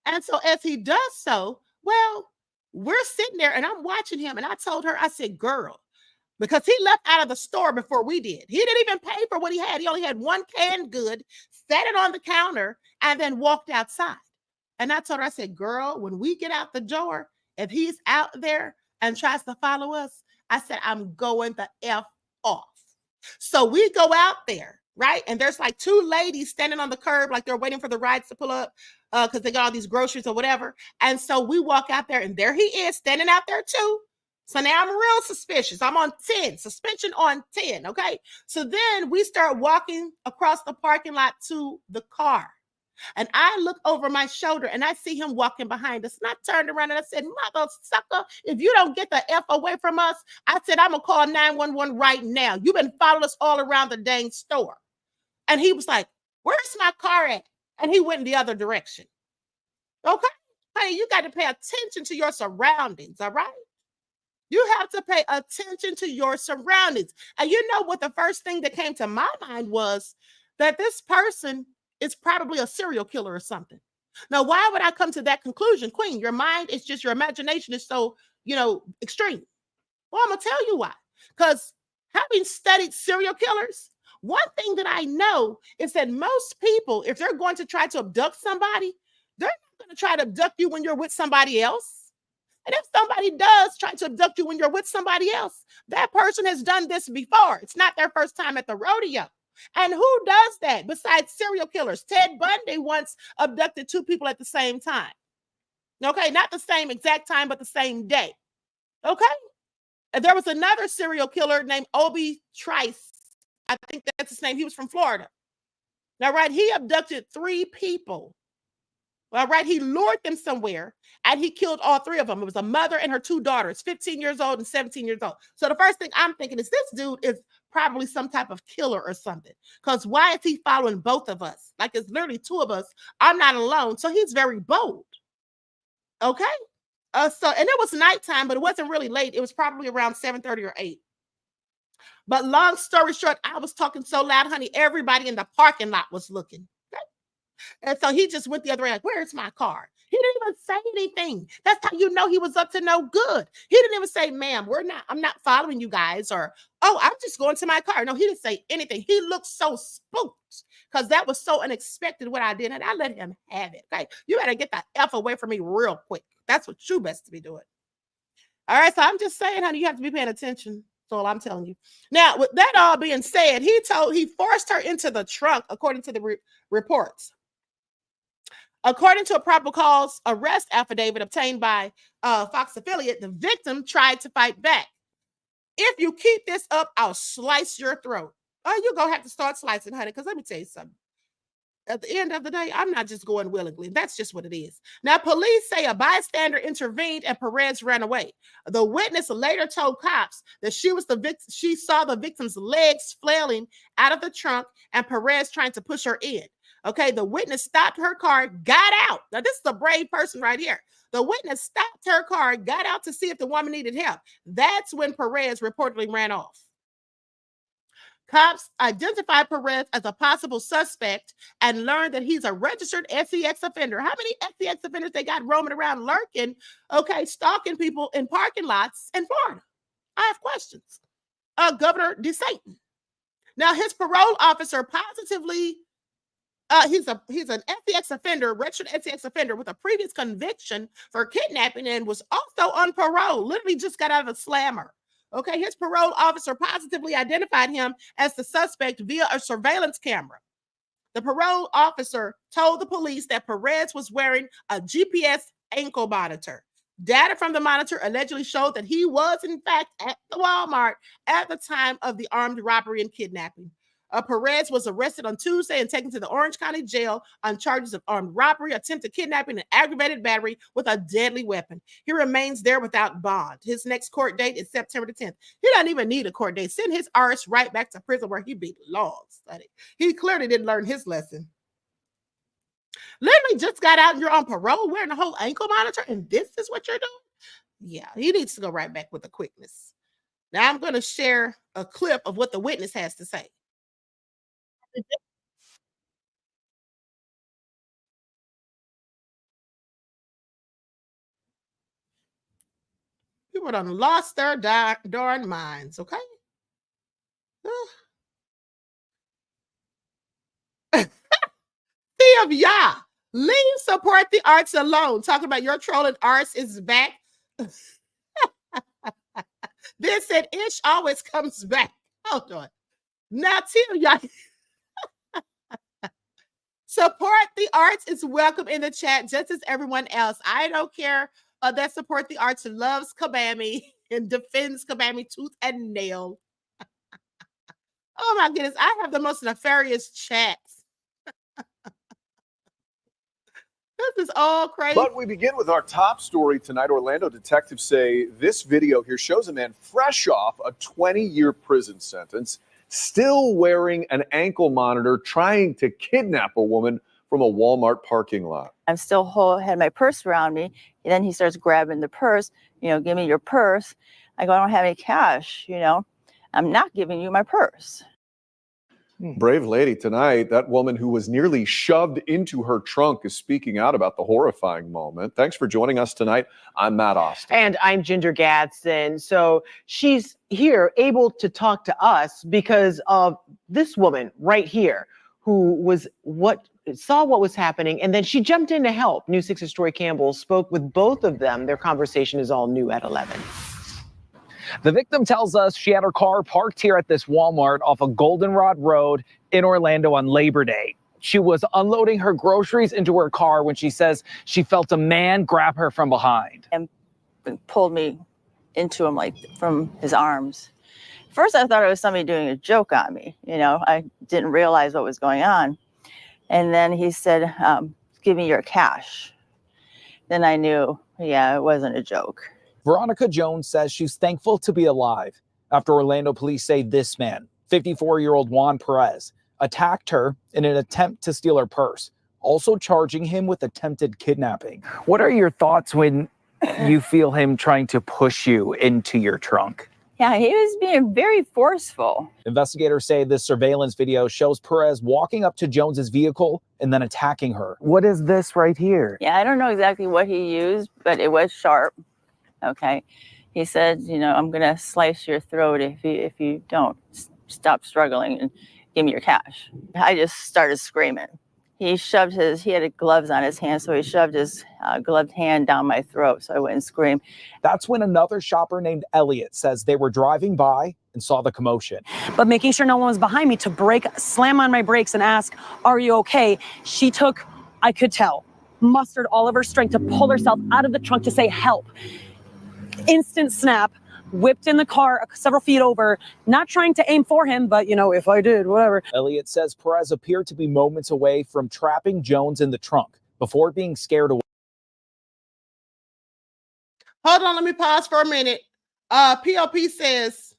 And so as he does so, well, we're sitting there and I'm watching him and I told her, I said, girl, because he left out of the store before we did. He didn't even pay for what he had. He only had one canned good, set it on the counter, and then walked outside. And I told her, I said, girl, when we get out the door, if he's out there and tries to follow us, I said, I'm going the F off. So we go out there, right? And there's like two ladies standing on the curb, like they're waiting for the rides to pull up because they got all these groceries or whatever. And so we walk out there, and there he is standing out there too. So now I'm real suspicious. I'm on 10, suspension on 10, okay? So then we start walking across the parking lot to the car. And I look over my shoulder and I see him walking behind us. And I turned around and I said, mother sucker, if you don't get the F away from us, I said, I'm going to call 911 right now. You've been following us all around the dang store. And he was like, where's my car at? And he went in the other direction. Okay? Hey, you got to pay attention to your surroundings, all right? You have to pay attention to your surroundings. And you know what the first thing that came to my mind was that this person is probably a serial killer or something. Now, why would I come to that conclusion? Queen, your mind is just, your imagination is so, extreme. Well, I'm going to tell you why. Because having studied serial killers, one thing that I know is that most people, if they're going to try to abduct somebody, they're not going to try to abduct you when you're with somebody else. And if somebody does try to abduct you when you're with somebody else, that person has done this before. It's not their first time at the rodeo. And who does that besides serial killers? Ted Bundy once abducted two people at the same time. Okay, not the same exact time, but the same day. Okay? And there was another serial killer named Obi Trice. I think that's his name. He was from Florida. Now, right, he abducted 3 people. All right, he lured them somewhere and he killed all 3 of them. It was a mother and her 2 daughters, 15 years old and 17 years old. So the first thing I'm thinking is this dude is probably some type of killer or something. Because why is he following both of us? Like, it's literally 2 of us. I'm not alone. So he's very bold. Okay. And it was nighttime, but it wasn't really late. It was probably around 7:30 or 8. But long story short, I was talking so loud, honey, everybody in the parking lot was looking. And so he just went the other way, like, where's my car? He didn't even say anything. That's how you know he was up to no good. He didn't even say, ma'am, I'm not following you guys, or, oh, I'm just going to my car. No, he didn't say anything. He looked so spooked because that was so unexpected what I did. And I let him have it. Okay. You better get the F away from me real quick. That's what you best to be doing. All right. So I'm just saying, honey, you have to be paying attention. That's all I'm telling you. Now, with that all being said, he forced her into the trunk, according to the reports. According to a probable cause arrest affidavit obtained by Fox affiliate, the victim tried to fight back. If you keep this up, I'll slice your throat. Oh, you're going to have to start slicing, honey, because let me tell you something. At the end of the day, I'm not just going willingly. That's just what it is. Now, police say a bystander intervened and Perez ran away. The witness later told cops that she saw the victim's legs flailing out of the trunk and Perez trying to push her in. Okay, the witness stopped her car, got out. Now, this is a brave person right here. The witness stopped her car, got out to see if the woman needed help. That's when Perez reportedly ran off. Cops identified Perez as a possible suspect and learned that he's a registered SEX offender. How many SEX offenders they got roaming around lurking, okay, stalking people in parking lots in Florida? I have questions. Governor DeSantis. Now, his parole officer positively he's an SEX offender, registered SEX offender with a previous conviction for kidnapping and was also on parole, literally just got out of a slammer. Okay, his parole officer positively identified him as the suspect via a surveillance camera. The parole officer told the police that Perez was wearing a GPS ankle monitor. Data from the monitor allegedly showed that he was, in fact, at the Walmart at the time of the armed robbery and kidnapping. Perez was arrested on Tuesday and taken to the Orange County Jail on charges of armed robbery, attempted kidnapping, and aggravated battery with a deadly weapon. He remains there without bond. His next court date is September the 10th. He doesn't even need a court date. Send his arse right back to prison where he belongs. He clearly didn't learn his lesson. Literally just got out and you're on parole wearing a whole ankle monitor and this is what you're doing? Yeah, he needs to go right back with the quickness. Now I'm going to share a clip of what the witness has to say. People done lost their darn minds, okay? Sea of Yah, leave support the arts alone. Talking about your trolling arts is back. This said Ish always comes back. Hold on. Now, Tia Yah. Support the arts is welcome in the chat, just as everyone else. I don't care that support the arts loves Kabami and defends Kabami tooth and nail. Oh my goodness, I have the most nefarious chats. This is all crazy. But we begin with our top story tonight. Orlando detectives say this video here shows a man fresh off a 20-year prison sentence, still wearing an ankle monitor, trying to kidnap a woman from a Walmart parking lot. I'm still had my purse around me. And then he starts grabbing the purse, give me your purse. I go, I don't have any cash, I'm not giving you my purse. Brave lady tonight. That woman who was nearly shoved into her trunk is speaking out about the horrifying moment. Thanks for joining us tonight. I'm Matt Austin. And I'm Ginger Gadsden. So she's here able to talk to us because of this woman right here who saw what was happening, and then she jumped in to help. News 6's Troy Campbell spoke with both of them. Their conversation is all new at 11. The victim tells us she had her car parked here at this Walmart off of Goldenrod Road in Orlando on Labor Day. She was unloading her groceries into her car when she says she felt a man grab her from behind. And pulled me into him, from his arms. First, I thought it was somebody doing a joke on me. I didn't realize what was going on. And then he said, give me your cash. Then I knew, it wasn't a joke. Veronica Jones says she's thankful to be alive after Orlando police say this man, 54-year-old Juan Perez, attacked her in an attempt to steal her purse, also charging him with attempted kidnapping. What are your thoughts when you feel him trying to push you into your trunk? Yeah, he was being very forceful. Investigators say this surveillance video shows Perez walking up to Jones's vehicle and then attacking her. What is this right here? Yeah, I don't know exactly what he used, but it was sharp. Okay. He said, I'm going to slice your throat if you don't stop struggling and give me your cash. I just started screaming. He had gloves on his hand, so he shoved his gloved hand down my throat so I wouldn't scream. That's when another shopper named Elliot says they were driving by and saw the commotion. But making sure no one was behind me to slam on my brakes and ask, are you okay? She took, I could tell, mustered all of her strength to pull herself out of the trunk to say help. Instant snap, whipped in the car several feet over, not trying to aim for him, but if I did, whatever. Elliot says Perez appeared to be moments away from trapping Jones in the trunk before being scared away. Hold on, let me pause for a minute. POP says,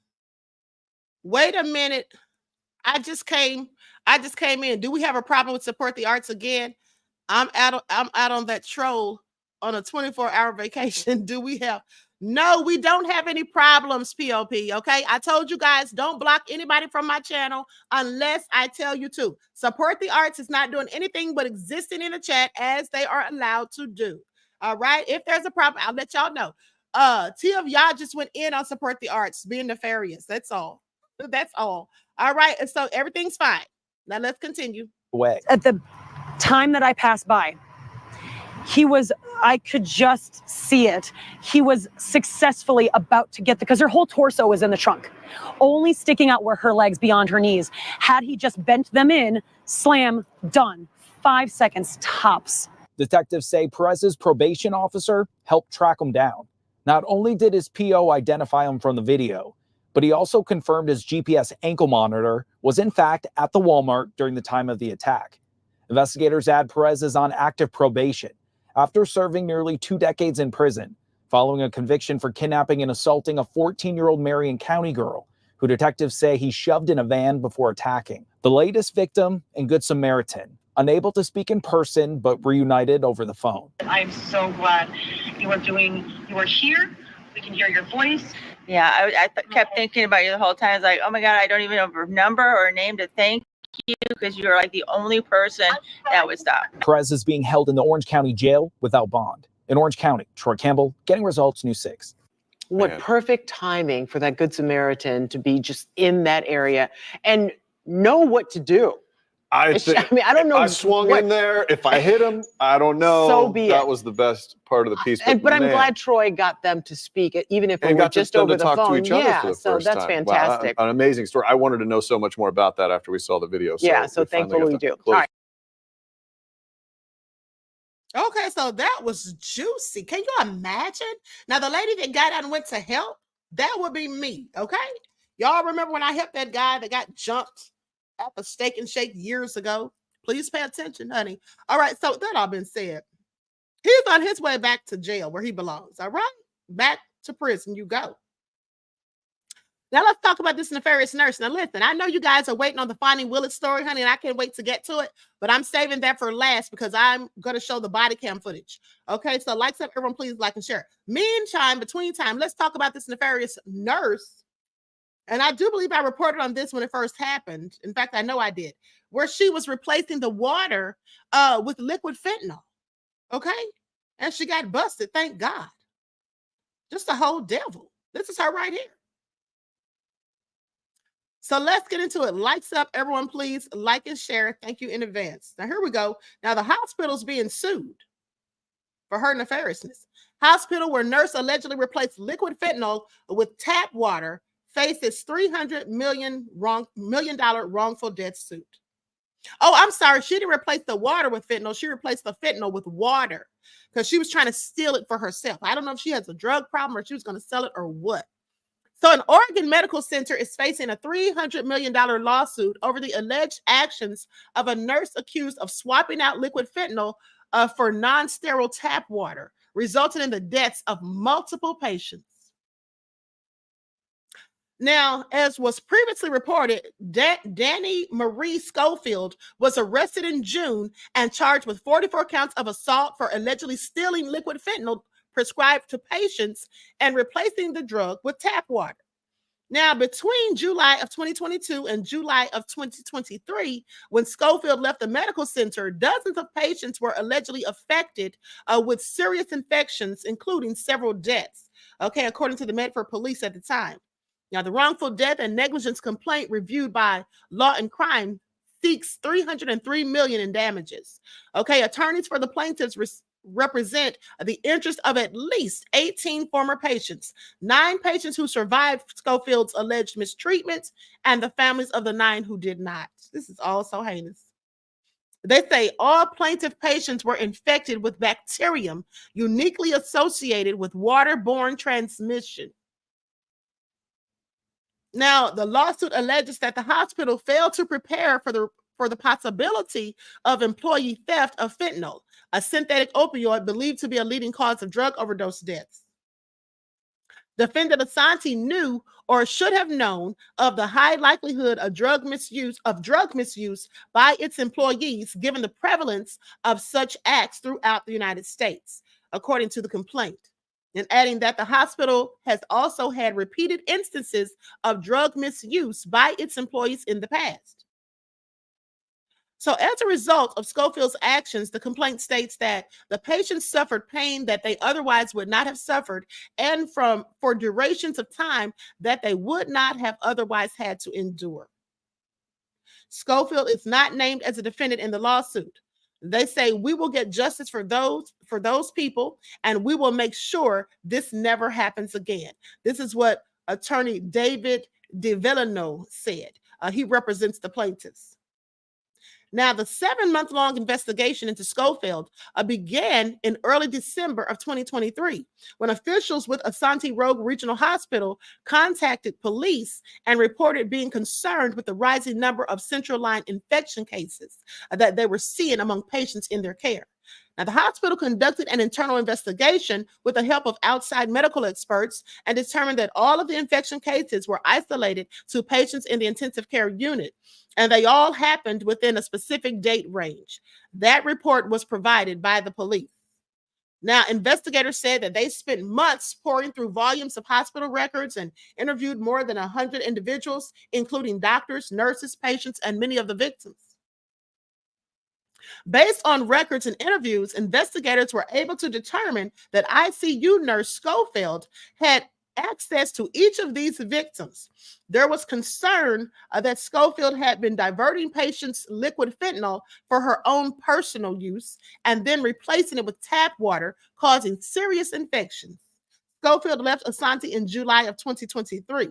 wait a minute. I just came in. Do we have a problem with support the arts again? I'm out on that troll on a 24-hour vacation. Do we have? No, we don't have any problems, POP, okay? I told you guys, don't block anybody from my channel unless I tell you to. Support the arts is not doing anything but existing in the chat as they are allowed to do, all right? If there's a problem, I'll let y'all know. Tia, y'all just went in on support the arts, being nefarious. That's all. That's all. All right, and so everything's fine. Now let's continue. At the time that I passed by, I could just see it. He was successfully about to get because her whole torso was in the trunk. Only sticking out were her legs beyond her knees. Had he just bent them in, slam, done. 5 seconds tops. Detectives say Perez's probation officer helped track him down. Not only did his PO identify him from the video, but he also confirmed his GPS ankle monitor was in fact at the Walmart during the time of the attack. Investigators add Perez is on active probation after serving nearly 2 decades in prison, following a conviction for kidnapping and assaulting a 14-year-old Marion County girl, who detectives say he shoved in a van before attacking. The latest victim and Good Samaritan, unable to speak in person, but reunited over the phone. I'm so glad you were here. We can hear your voice. Yeah, I kept thinking about you the whole time. I was like, oh my God, I don't even have a number or a name to thank you because you're like the only person that would stop. Perez is being held in the Orange County jail without bond. In Orange County, Troy Campbell, Getting Results, News 6. What perfect timing for that Good Samaritan to be just in that area and know what to do. I don't know. I swung in there. If I hit him, I don't know. So be it. That was the best part of the piece. But I'm glad Troy got them to speak, even if it were just over the phone. To each other for the first that's time. fantastic. Wow, an amazing story. I wanted to know so much more about that after we saw the video. So thankfully we do. All right. Okay, so that was juicy. Can you imagine? Now, the lady that got out and went to help, that would be me. Okay. Y'all remember when I helped that guy that got jumped at the Steak and Shake years ago? Please pay attention, honey. All right. So, that all been said. He's on his way back to jail where he belongs. All right. Back to prison you go. Now let's talk about this nefarious nurse. Now listen, I know you guys are waiting on the Fani Willis story, honey, and I can't wait to get to it, but I'm saving that for last because I'm going to show the body cam footage. Okay, so like up, everyone, please like and share. Meantime, between time, let's talk about this nefarious nurse. And I do believe I reported on this when it first happened. In fact, I know I did, where she was replacing the water with liquid fentanyl. Okay, and she got busted. Thank God. Just a whole devil. This is her right here. So let's get into it. Lights up, everyone, please like and share. Thank you in advance. Now, here we go. Now, the hospital's being sued for her nefariousness. Hospital where nurse allegedly replaced liquid fentanyl with tap water faces $300 million wrongful death suit. Oh, I'm sorry. She didn't replace the water with fentanyl. She replaced the fentanyl with water because she was trying to steal it for herself. I don't know if she has a drug problem or she was going to sell it or what. So an Oregon medical center is facing a $300 million lawsuit over the alleged actions of a nurse accused of swapping out liquid fentanyl for non-sterile tap water, resulting in the deaths of multiple patients. Now, as was previously reported, Danny Marie Schofield was arrested in June and charged with 44 counts of assault for allegedly stealing liquid fentanyl prescribed to patients and replacing the drug with tap water. Now, between July of 2022 and July of 2023, when Schofield left the medical center, dozens of patients were allegedly affected with serious infections, including several deaths, okay, according to the Medford police at the time. Now, the wrongful death and negligence complaint reviewed by Law and Crime seeks $303 million in damages. Okay, attorneys for the plaintiffs represent the interest of at least 18 former patients, 9 patients who survived Schofield's alleged mistreatment, and the families of the 9 who did not. This is all so heinous. They say all plaintiff patients were infected with bacterium uniquely associated with waterborne transmission. Now, the lawsuit alleges that the hospital failed to prepare for the possibility of employee theft of fentanyl, a synthetic opioid believed to be a leading cause of drug overdose deaths. Defendant Asante knew or should have known of the high likelihood of drug misuse by its employees, given the prevalence of such acts throughout the United States, according to the complaint. And adding that the hospital has also had repeated instances of drug misuse by its employees in the past. So as a result of Schofield's actions, the complaint states that the patients suffered pain that they otherwise would not have suffered and for durations of time that they would not have otherwise had to endure. Schofield is not named as a defendant in the lawsuit. They say we will get justice for those people, and we will make sure this never happens again. This is what attorney David DeVillano said. He represents the plaintiffs. Now, the 7-month-long investigation into Schofield began in early December of 2023, when officials with Asante Rogue Regional Hospital contacted police and reported being concerned with the rising number of central line infection cases that they were seeing among patients in their care. Now, the hospital conducted an internal investigation with the help of outside medical experts and determined that all of the infection cases were isolated to patients in the intensive care unit, and they all happened within a specific date range. That report was provided by the police. Now, investigators said that they spent months poring through volumes of hospital records and interviewed more than 100 individuals, including doctors, nurses, patients, and many of the victims. Based on records and interviews, investigators were able to determine that ICU nurse Schofield had access to each of these victims. There was concern that Schofield had been diverting patients' liquid fentanyl for her own personal use and then replacing it with tap water, causing serious infections. Schofield left Asante in July of 2023.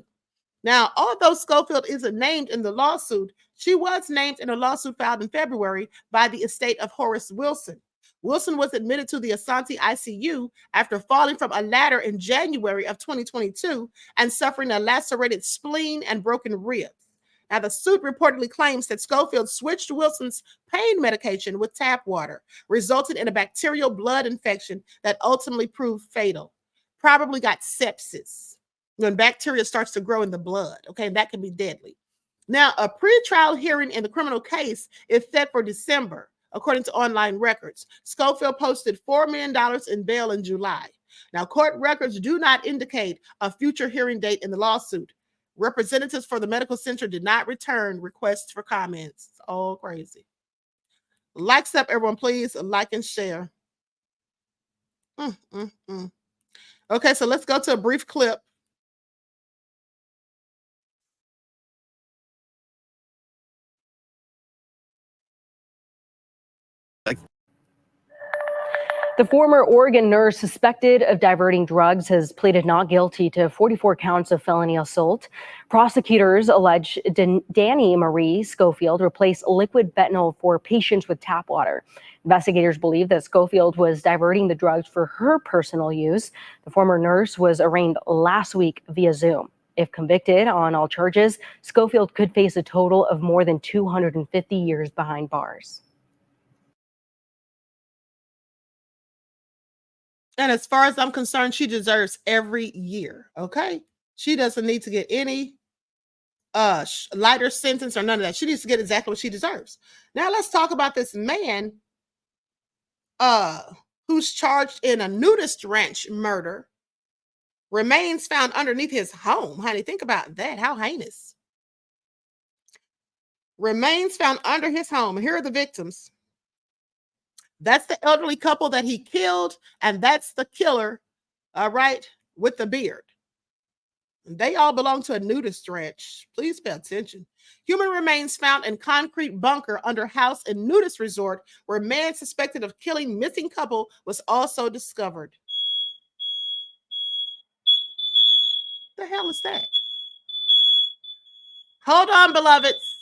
Now, although Schofield isn't named in the lawsuit, she was named in a lawsuit filed in February by the estate of Horace Wilson, Wilson was admitted to the Asante ICU after falling from a ladder in January of 2022 and suffering a lacerated spleen and broken ribs. Now, the suit reportedly claims that Schofield switched Wilson's pain medication with tap water, resulting in a bacterial blood infection that ultimately proved fatal. Probably got sepsis when bacteria starts to grow in the blood. Okay, that can be deadly. Now, a pretrial hearing in the criminal case is set for December, according to online records. Schofield posted $4 million in bail in July. Now, court records do not indicate a future hearing date in the lawsuit. Representatives for the medical center did not return requests for comments. It's all crazy. Likes up, everyone, please. Like and share. Okay, so let's go to a brief clip. The former Oregon nurse suspected of diverting drugs has pleaded not guilty to 44 counts of felony assault. Prosecutors allege Danny Marie Schofield replaced liquid fentanyl for patients with tap water. Investigators believe that Schofield was diverting the drugs for her personal use. The former nurse was arraigned last week via Zoom. If convicted on all charges, Schofield could face a total of more than 250 years behind bars. And as far as I'm concerned, she deserves every year, okay? She doesn't need to get any lighter sentence or none of that. She needs to get exactly what she deserves. Now let's talk about this man who's charged in a nudist ranch murder. Remains found underneath his home. Honey, think about that. How heinous. Remains found under his home. Here are the victims. That's the elderly couple that he killed, and that's the killer, all right, with the beard. They all belong to a nudist ranch. Please pay attention. Human remains found in concrete bunker under house in nudist resort where man suspected of killing missing couple was also discovered. The hell is that? Hold on, beloveds.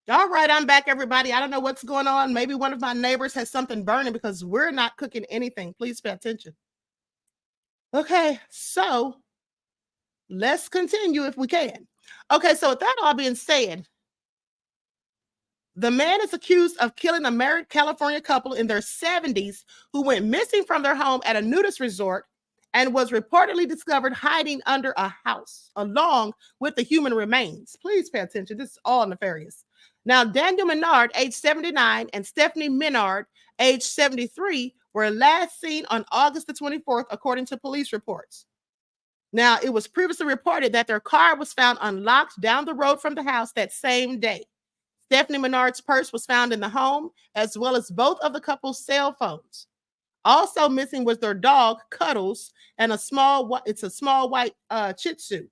All right, I'm back, everybody. I don't know what's going on. Maybe one of my neighbors has something burning because we're not cooking anything. Please pay attention. Okay, so let's continue if we can. Okay, so with that all being said, the man is accused of killing a married California couple in their 70s who went missing from their home at a nudist resort and was reportedly discovered hiding under a house along with the human remains. Please pay attention. This is all nefarious. Now, Daniel Menard, age 79, and Stephanie Menard, age 73, were last seen on August the 24th, according to police reports. Now, it was previously reported that their car was found unlocked down the road from the house that same day. Stephanie Menard's purse was found in the home, as well as both of the couple's cell phones. Also missing was their dog, Cuddles, and a small white Shih Tzu.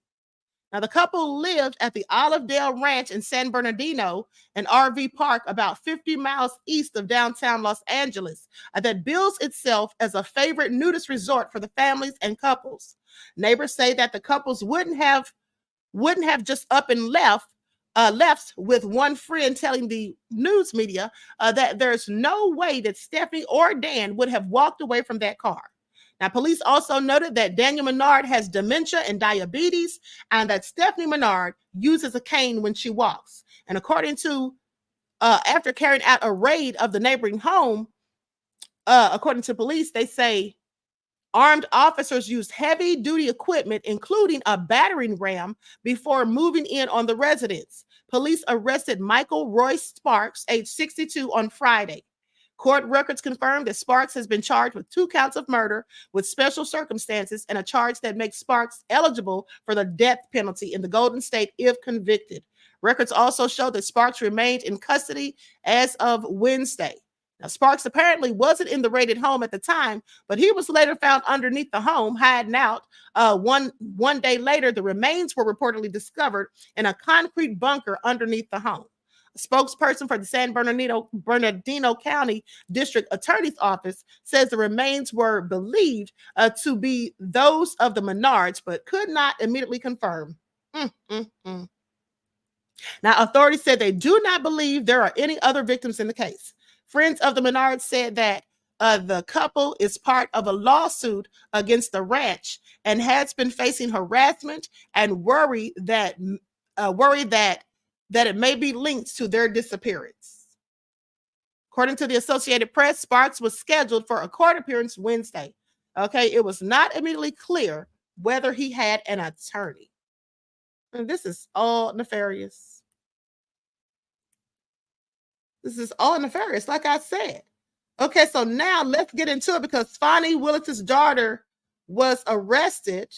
Now, the couple lived at the Olive Dale Ranch in San Bernardino, an RV park about 50 miles east of downtown Los Angeles, that bills itself as a favorite nudist resort for the families and couples. Neighbors say that the couples wouldn't have just up and left with one friend telling the news media that there's no way that Stephanie or Dan would have walked away from that car. Now, police also noted that Daniel Menard has dementia and diabetes, and that Stephanie Menard uses a cane when she walks. And according to, after carrying out a raid of the neighboring home, according to police, they say Armed officers used heavy-duty equipment, including a battering ram, before moving in on the residence. Police arrested Michael Royce Sparks, age 62, on Friday. Court records confirmed that Sparks has been charged with 2 counts of murder with special circumstances and a charge that makes Sparks eligible for the death penalty in the Golden State if convicted. Records also show that Sparks remained in custody as of Wednesday. Now, Sparks apparently wasn't in the raided home at the time, but he was later found underneath the home, hiding out. One day later, the remains were reportedly discovered in a concrete bunker underneath the home. A spokesperson for the San Bernardino County District Attorney's Office says the remains were believed to be those of the Menards, but could not immediately confirm. Now, authorities said they do not believe there are any other victims in the case. Friends of the Menards said that the couple is part of a lawsuit against the ranch and has been facing harassment and worry that it may be linked to their disappearance. According to the Associated Press, Sparks was scheduled for a court appearance Wednesday. Okay, it was not immediately clear whether he had an attorney. And this is all nefarious. This is all nefarious, like I said. Okay, so now let's get into it because Fani Willis' daughter was arrested.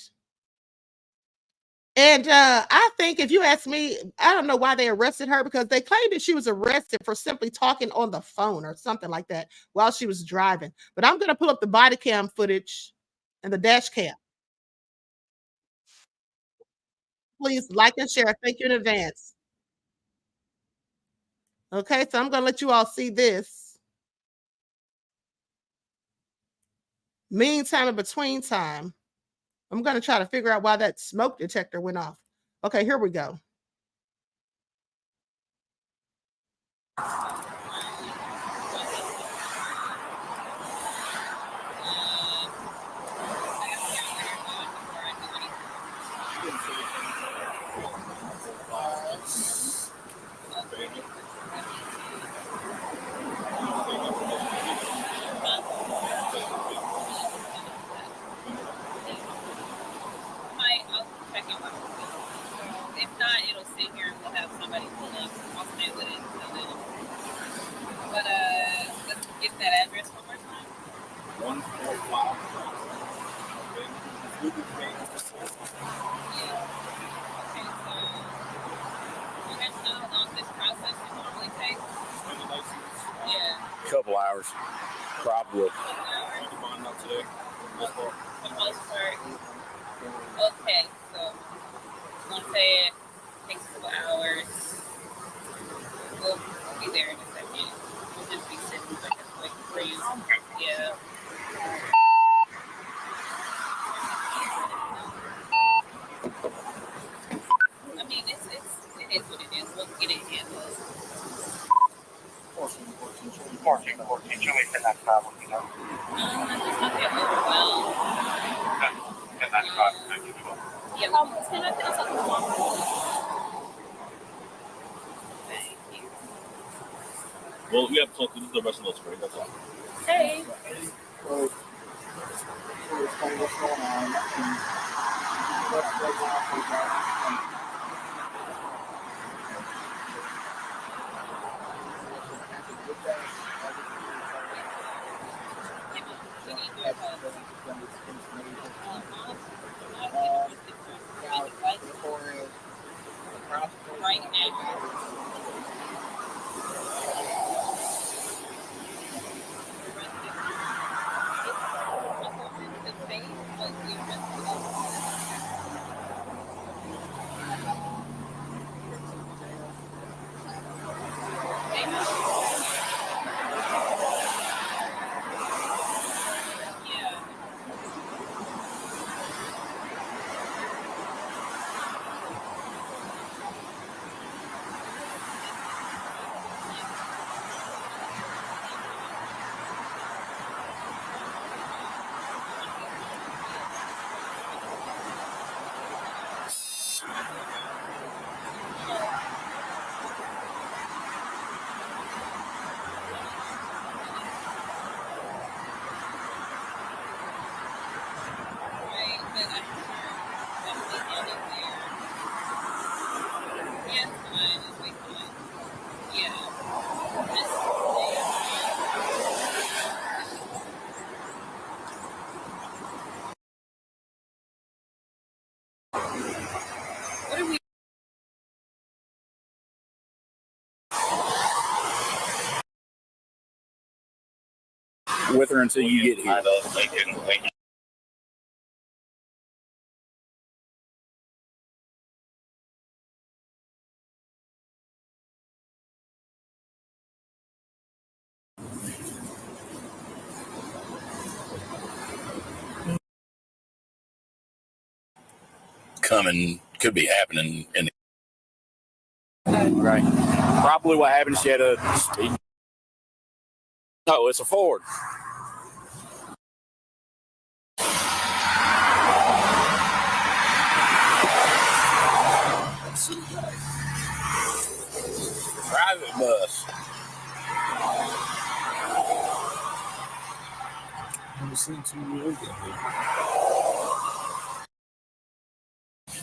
And I think if you ask me, I don't know why they arrested her because they claimed that she was arrested for simply talking on the phone or something like that while she was driving. But I'm going to pull up the body cam footage and the dash cam. Please like and share. Thank you in advance. Okay, so I'm going to let you all see this. Meantime, in between time, I'm going to try to figure out why that smoke detector went off. Okay, here we go. If not, it'll sit here and we'll have somebody pull up. I'll stay with it until then. But let's get that address one more time. 145. Yeah. Okay, so you guys know how long this process normally takes? Yeah. Couple hours, probably. Not today. For the most part. Okay, so we'll say it takes a couple hours. We'll be there in a second. We'll just be sitting there waiting for you. Yeah. I mean, it is what it is. We'll get it handled. 14, show me the next problem, you know? Just not get overwhelmed. And that's not 12. Yeah, can I talk to mom? Thank you. Well, we have to talk to the rest of those friends, that's all. Hey. So explain what's going on. Right now. with her until you get here. Coming could be happening in the right. Probably what happened. She had a speed. No, it's a Ford. Private bus.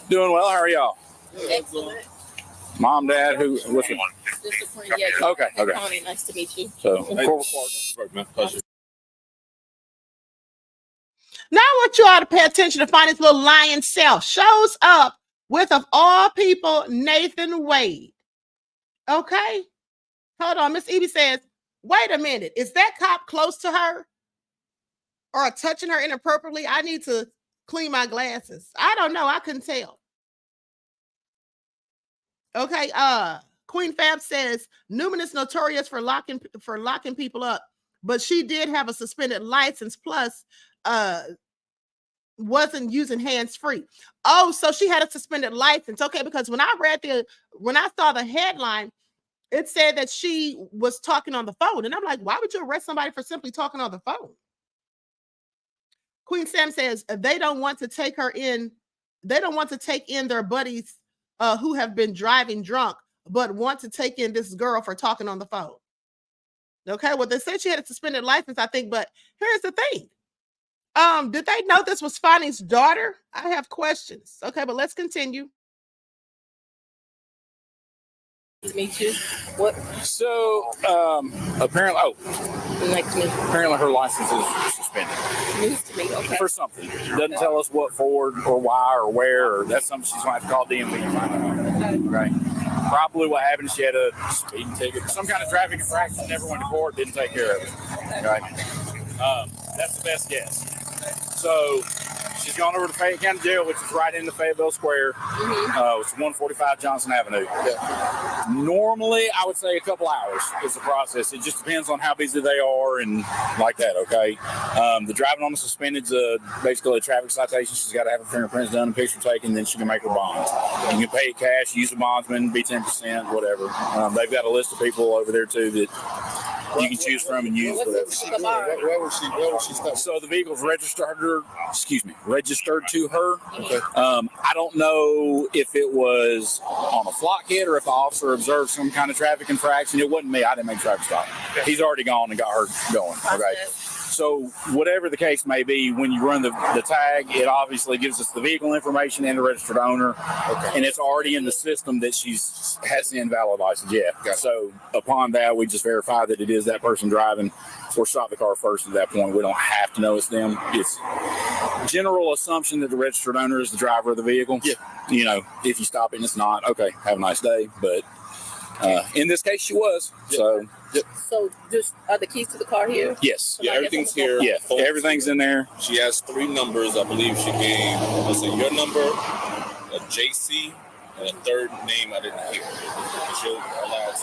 Doing well. How are y'all? Excellent. Mom, Dad, what's your Okay. Fani, nice to meet you. So, Now I want you all to pay attention to find his little lion self. Shows up with, of all people, Nathan Wade. Okay? Hold on. Miss Evie says, wait a minute. Is that cop close to her? Or touching her inappropriately? I need to clean my glasses. I don't know. I couldn't tell. Okay. Queen Fab says, Newman is notorious for locking people up, but she did have a suspended license, plus wasn't using hands-free. Oh, so she had a suspended license. Okay, because when I saw the headline, it said that she was talking on the phone. And I'm like, why would you arrest somebody for simply talking on the phone? Queen Sam says they don't want to take her in. They don't want to take in their buddies who have been driving drunk, but want to take in this girl for talking on the phone. Okay, well, they said she had a suspended license, I think, but here's the thing. Did they know this was Fani's daughter? I have questions. Okay, but let's continue. To meet you. What? So, apparently, apparently her license is suspended. News to me, okay. For something. Doesn't tell us what for or why or where, or that's something she's going to have to call DMV and find out. Right. Probably what happened, she had a speeding ticket, some kind of traffic infraction, never went to court, didn't take care of it. Right. That's the best guess. So, she's gone over to Fayette County Jail, which is right in the Fayetteville Square. It's 145 Johnson Avenue. Yeah. Normally, I would say a couple hours is the process. It just depends on how busy they are and like that, okay? The driving on the suspended is basically a traffic citation. She's got to have her fingerprints done and picture taken, then she can make her bond. You can pay it cash, use a bondsman, be 10%, whatever. They've got a list of people over there, too, that you can choose from and use whatever. Where was she stopped? So the vehicle's registered to her. Okay. I don't know if it was on a flock hit or if the officer observed some kind of traffic infraction. It wasn't me. I didn't make a traffic stop. He's already gone and got her going. Okay. So whatever the case may be, when you run the tag, it obviously gives us the vehicle information and the registered owner. Okay. And it's already in the system that has the invalid license. Yeah. Okay. So upon that, we just verify that it is that person driving or stop the car first at that point. We don't have to know it's them. It's general assumption that the registered owner is the driver of the vehicle. Yeah. You know, if you stop it and it's not, okay, have a nice day. But in this case, she was. Yep. So. Yep. So, just are the keys to the car here? Yes. Yeah, everything's here. Yeah, everything's in there. She has 3 numbers. I believe she gave, let's see, your number, a JC, and a third name I didn't hear. She'll allow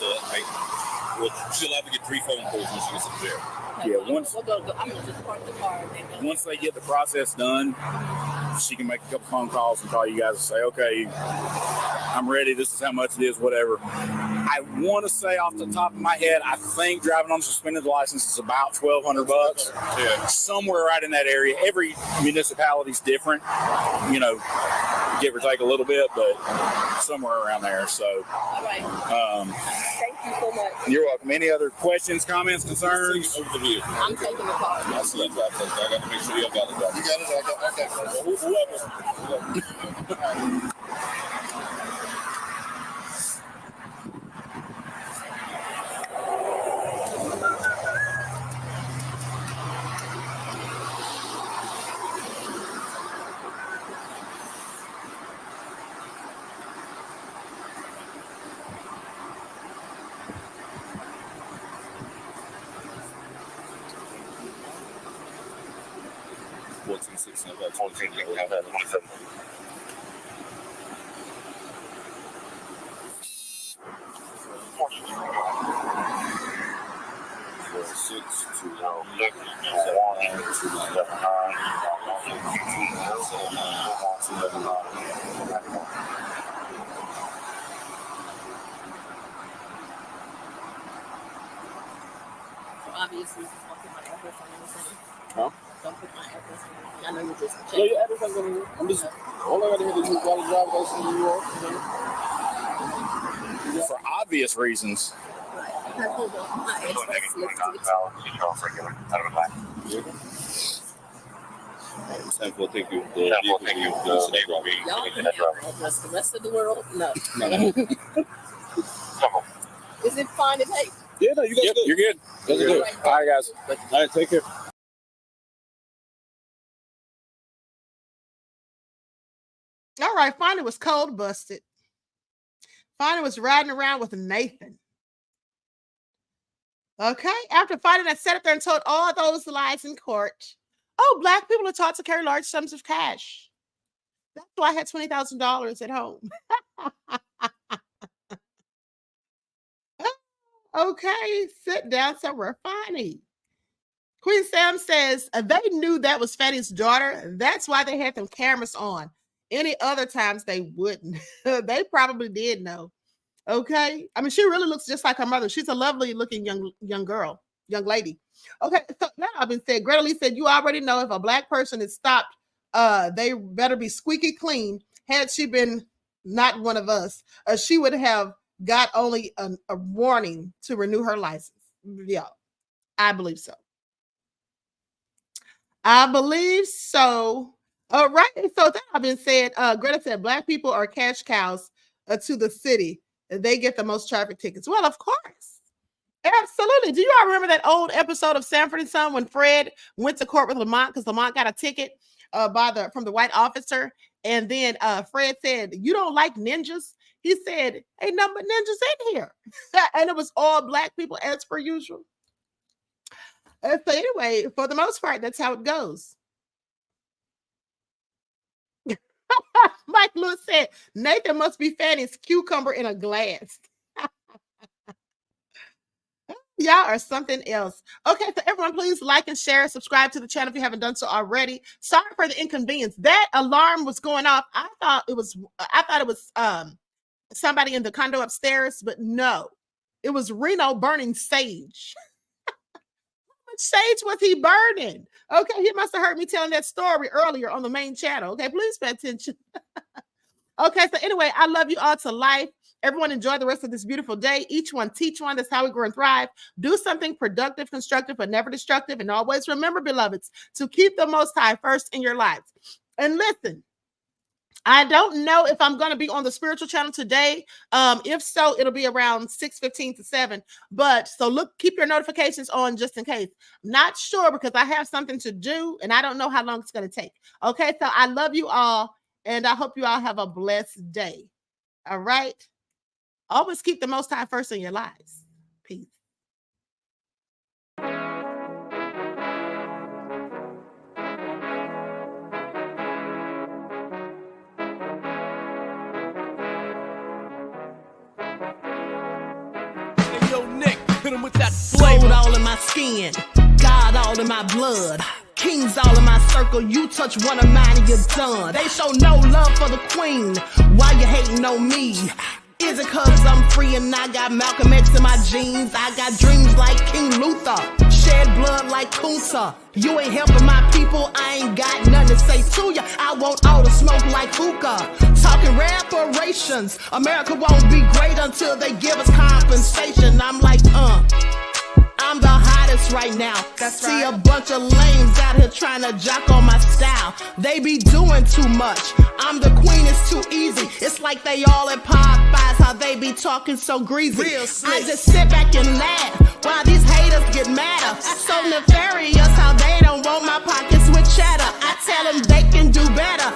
she'll have to get 3 phone calls when she gets up there. Yeah, once I'm gonna just park the car. Once they get the process done, she can make a couple phone calls and call you guys and say, okay, I'm ready. This is how much it is, whatever. I want to say off the top of my head, I think driving on a suspended license is about $1,200. Yeah. Somewhere right in that area. Every municipality's different, you know, give or take a little bit, but somewhere around there. So, all right. Thank you so much. You're welcome. Any other questions, comments, concerns? I'm taking the car. I see that. I got to make sure you got it. You got it? Okay. Whoever. 14, 16, about 27. We have that 27. Obviously, don't put my address on anything. Huh? Don't put my address on anything. I know you just checked. Yeah, your address ain't gonna. I'm just. All I gotta do is you got a driver's license in New York. For obvious reasons. Right. I pulled up my address listed. Sample, thank you. Y'all don't have address. The rest of the world, no. Is it fine to take? Yeah, no, you guys good. You're good. You're good. All right, guys. All right, take care. All right, Fani was cold busted. Fani was riding around with Nathan. Okay, after Fani had sat up there and told all those lies in court. Oh, Black people are taught to carry large sums of cash. That's why I had $20,000 at home. Okay, sit down somewhere. Fani. Queen Sam says they knew that was Fani's daughter. That's why they had them cameras on. Any other times they wouldn't. They probably did know. Okay. I mean, she really looks just like her mother. She's a lovely looking young girl, young lady. Okay. So now I've been said, Greta Lee said, you already know if a Black person is stopped, they better be squeaky clean. Had she been not one of us, she would have got only a warning to renew her license. Yeah, I believe so. I believe so. All right. So that I've been said, Greta said, Black people are cash cows to the city. They get the most traffic tickets. Well, of course. Absolutely. Do you all remember that old episode of Sanford and Son when Fred went to court with Lamont because Lamont got a ticket from the white officer? And then Fred said, you don't like ninjas? He said, ain't nothing but ninjas in here. And it was all Black people as per usual. So anyway, for the most part, that's how it goes. Mike Lewis said, Nathan must be Fanny's cucumber in a glass. Y'all are something else. Okay, so everyone, please like and share, subscribe to the channel if you haven't done so already. Sorry for the inconvenience. That alarm was going off. I thought it was somebody in the condo upstairs, but no, it was Reno burning sage. How much sage was he burning? Okay, he must have heard me telling that story earlier on the main channel. Okay, please pay attention. Okay, so anyway, I love you all to life. Everyone enjoy the rest of this beautiful day. Each one teach one. That's how we grow and thrive. Do something productive, constructive, but never destructive. And always remember, beloveds, to keep the Most High first in your lives. And listen, I don't know if I'm going to be on the spiritual channel today. If so, it'll be around 6:15 to 7. But so look, keep your notifications on just in case. Not sure because I have something to do and I don't know how long it's going to take. Okay, so I love you all and I hope you all have a blessed day. All right. Always keep the Most High first in your lives. Peace. Yo, Nick, hit him with that flavor. Gold all in my skin, God all in my blood. Kings all in my circle, you touch one of mine and you're done. They show no love for the queen, why you hating on me? Is it cause I'm free and I got Malcolm X in my jeans? I got dreams like King Luther, shed blood like Kunta. You ain't helping my people, I ain't got nothing to say to ya. I want all the smoke like hookah. Talking reparations, America won't be great until they give us compensation. I'm like, I'm the hottest right now. That's See right. A bunch of lames out here trying to jock on my style. They be doing too much. I'm the queen, it's too easy. It's like they all at Popeyes, how they be talking so greasy. I just sit back and laugh while these haters get madder. So nefarious how they don't want my pockets with cheddar. I tell them they can do better.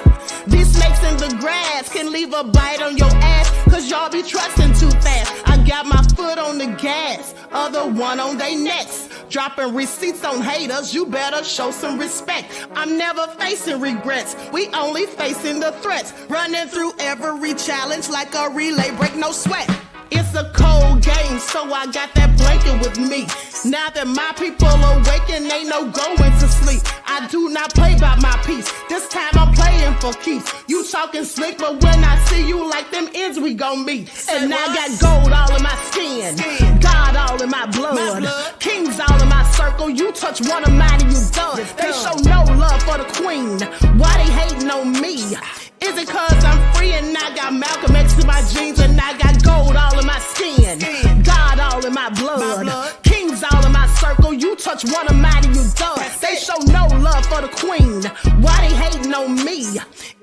These snakes in the grass can leave a bite on your ass, cause y'all be trusting too fast. I got my foot on the gas, other one on they necks. Dropping receipts on haters, you better show some respect. I'm never facing regrets, we only facing the threats. Running through every challenge like a relay, break no sweat. It's a cold game, so I got that blanket with me. Now that my people awaken, ain't no going to sleep. I do not play by my piece. This time I'm playing for keeps. You talking slick, but when I see you like them ends, we gon' meet. And I got gold all in my skin, God all in my blood, kings all in my circle. You touch one of mine and you done. They show no love for the queen. Why they hating on me? Is it cause I'm free and I got Malcolm X in my jeans and I got gold all in my skin, God all in my blood, kings all in my circle. You touch one of mine and you done. They show no love for the queen. Why they hating on me?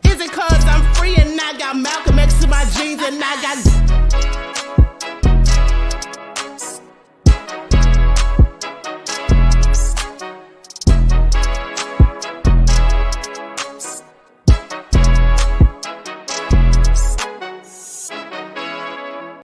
Is it cause I'm free and I got Malcolm X in my jeans and I got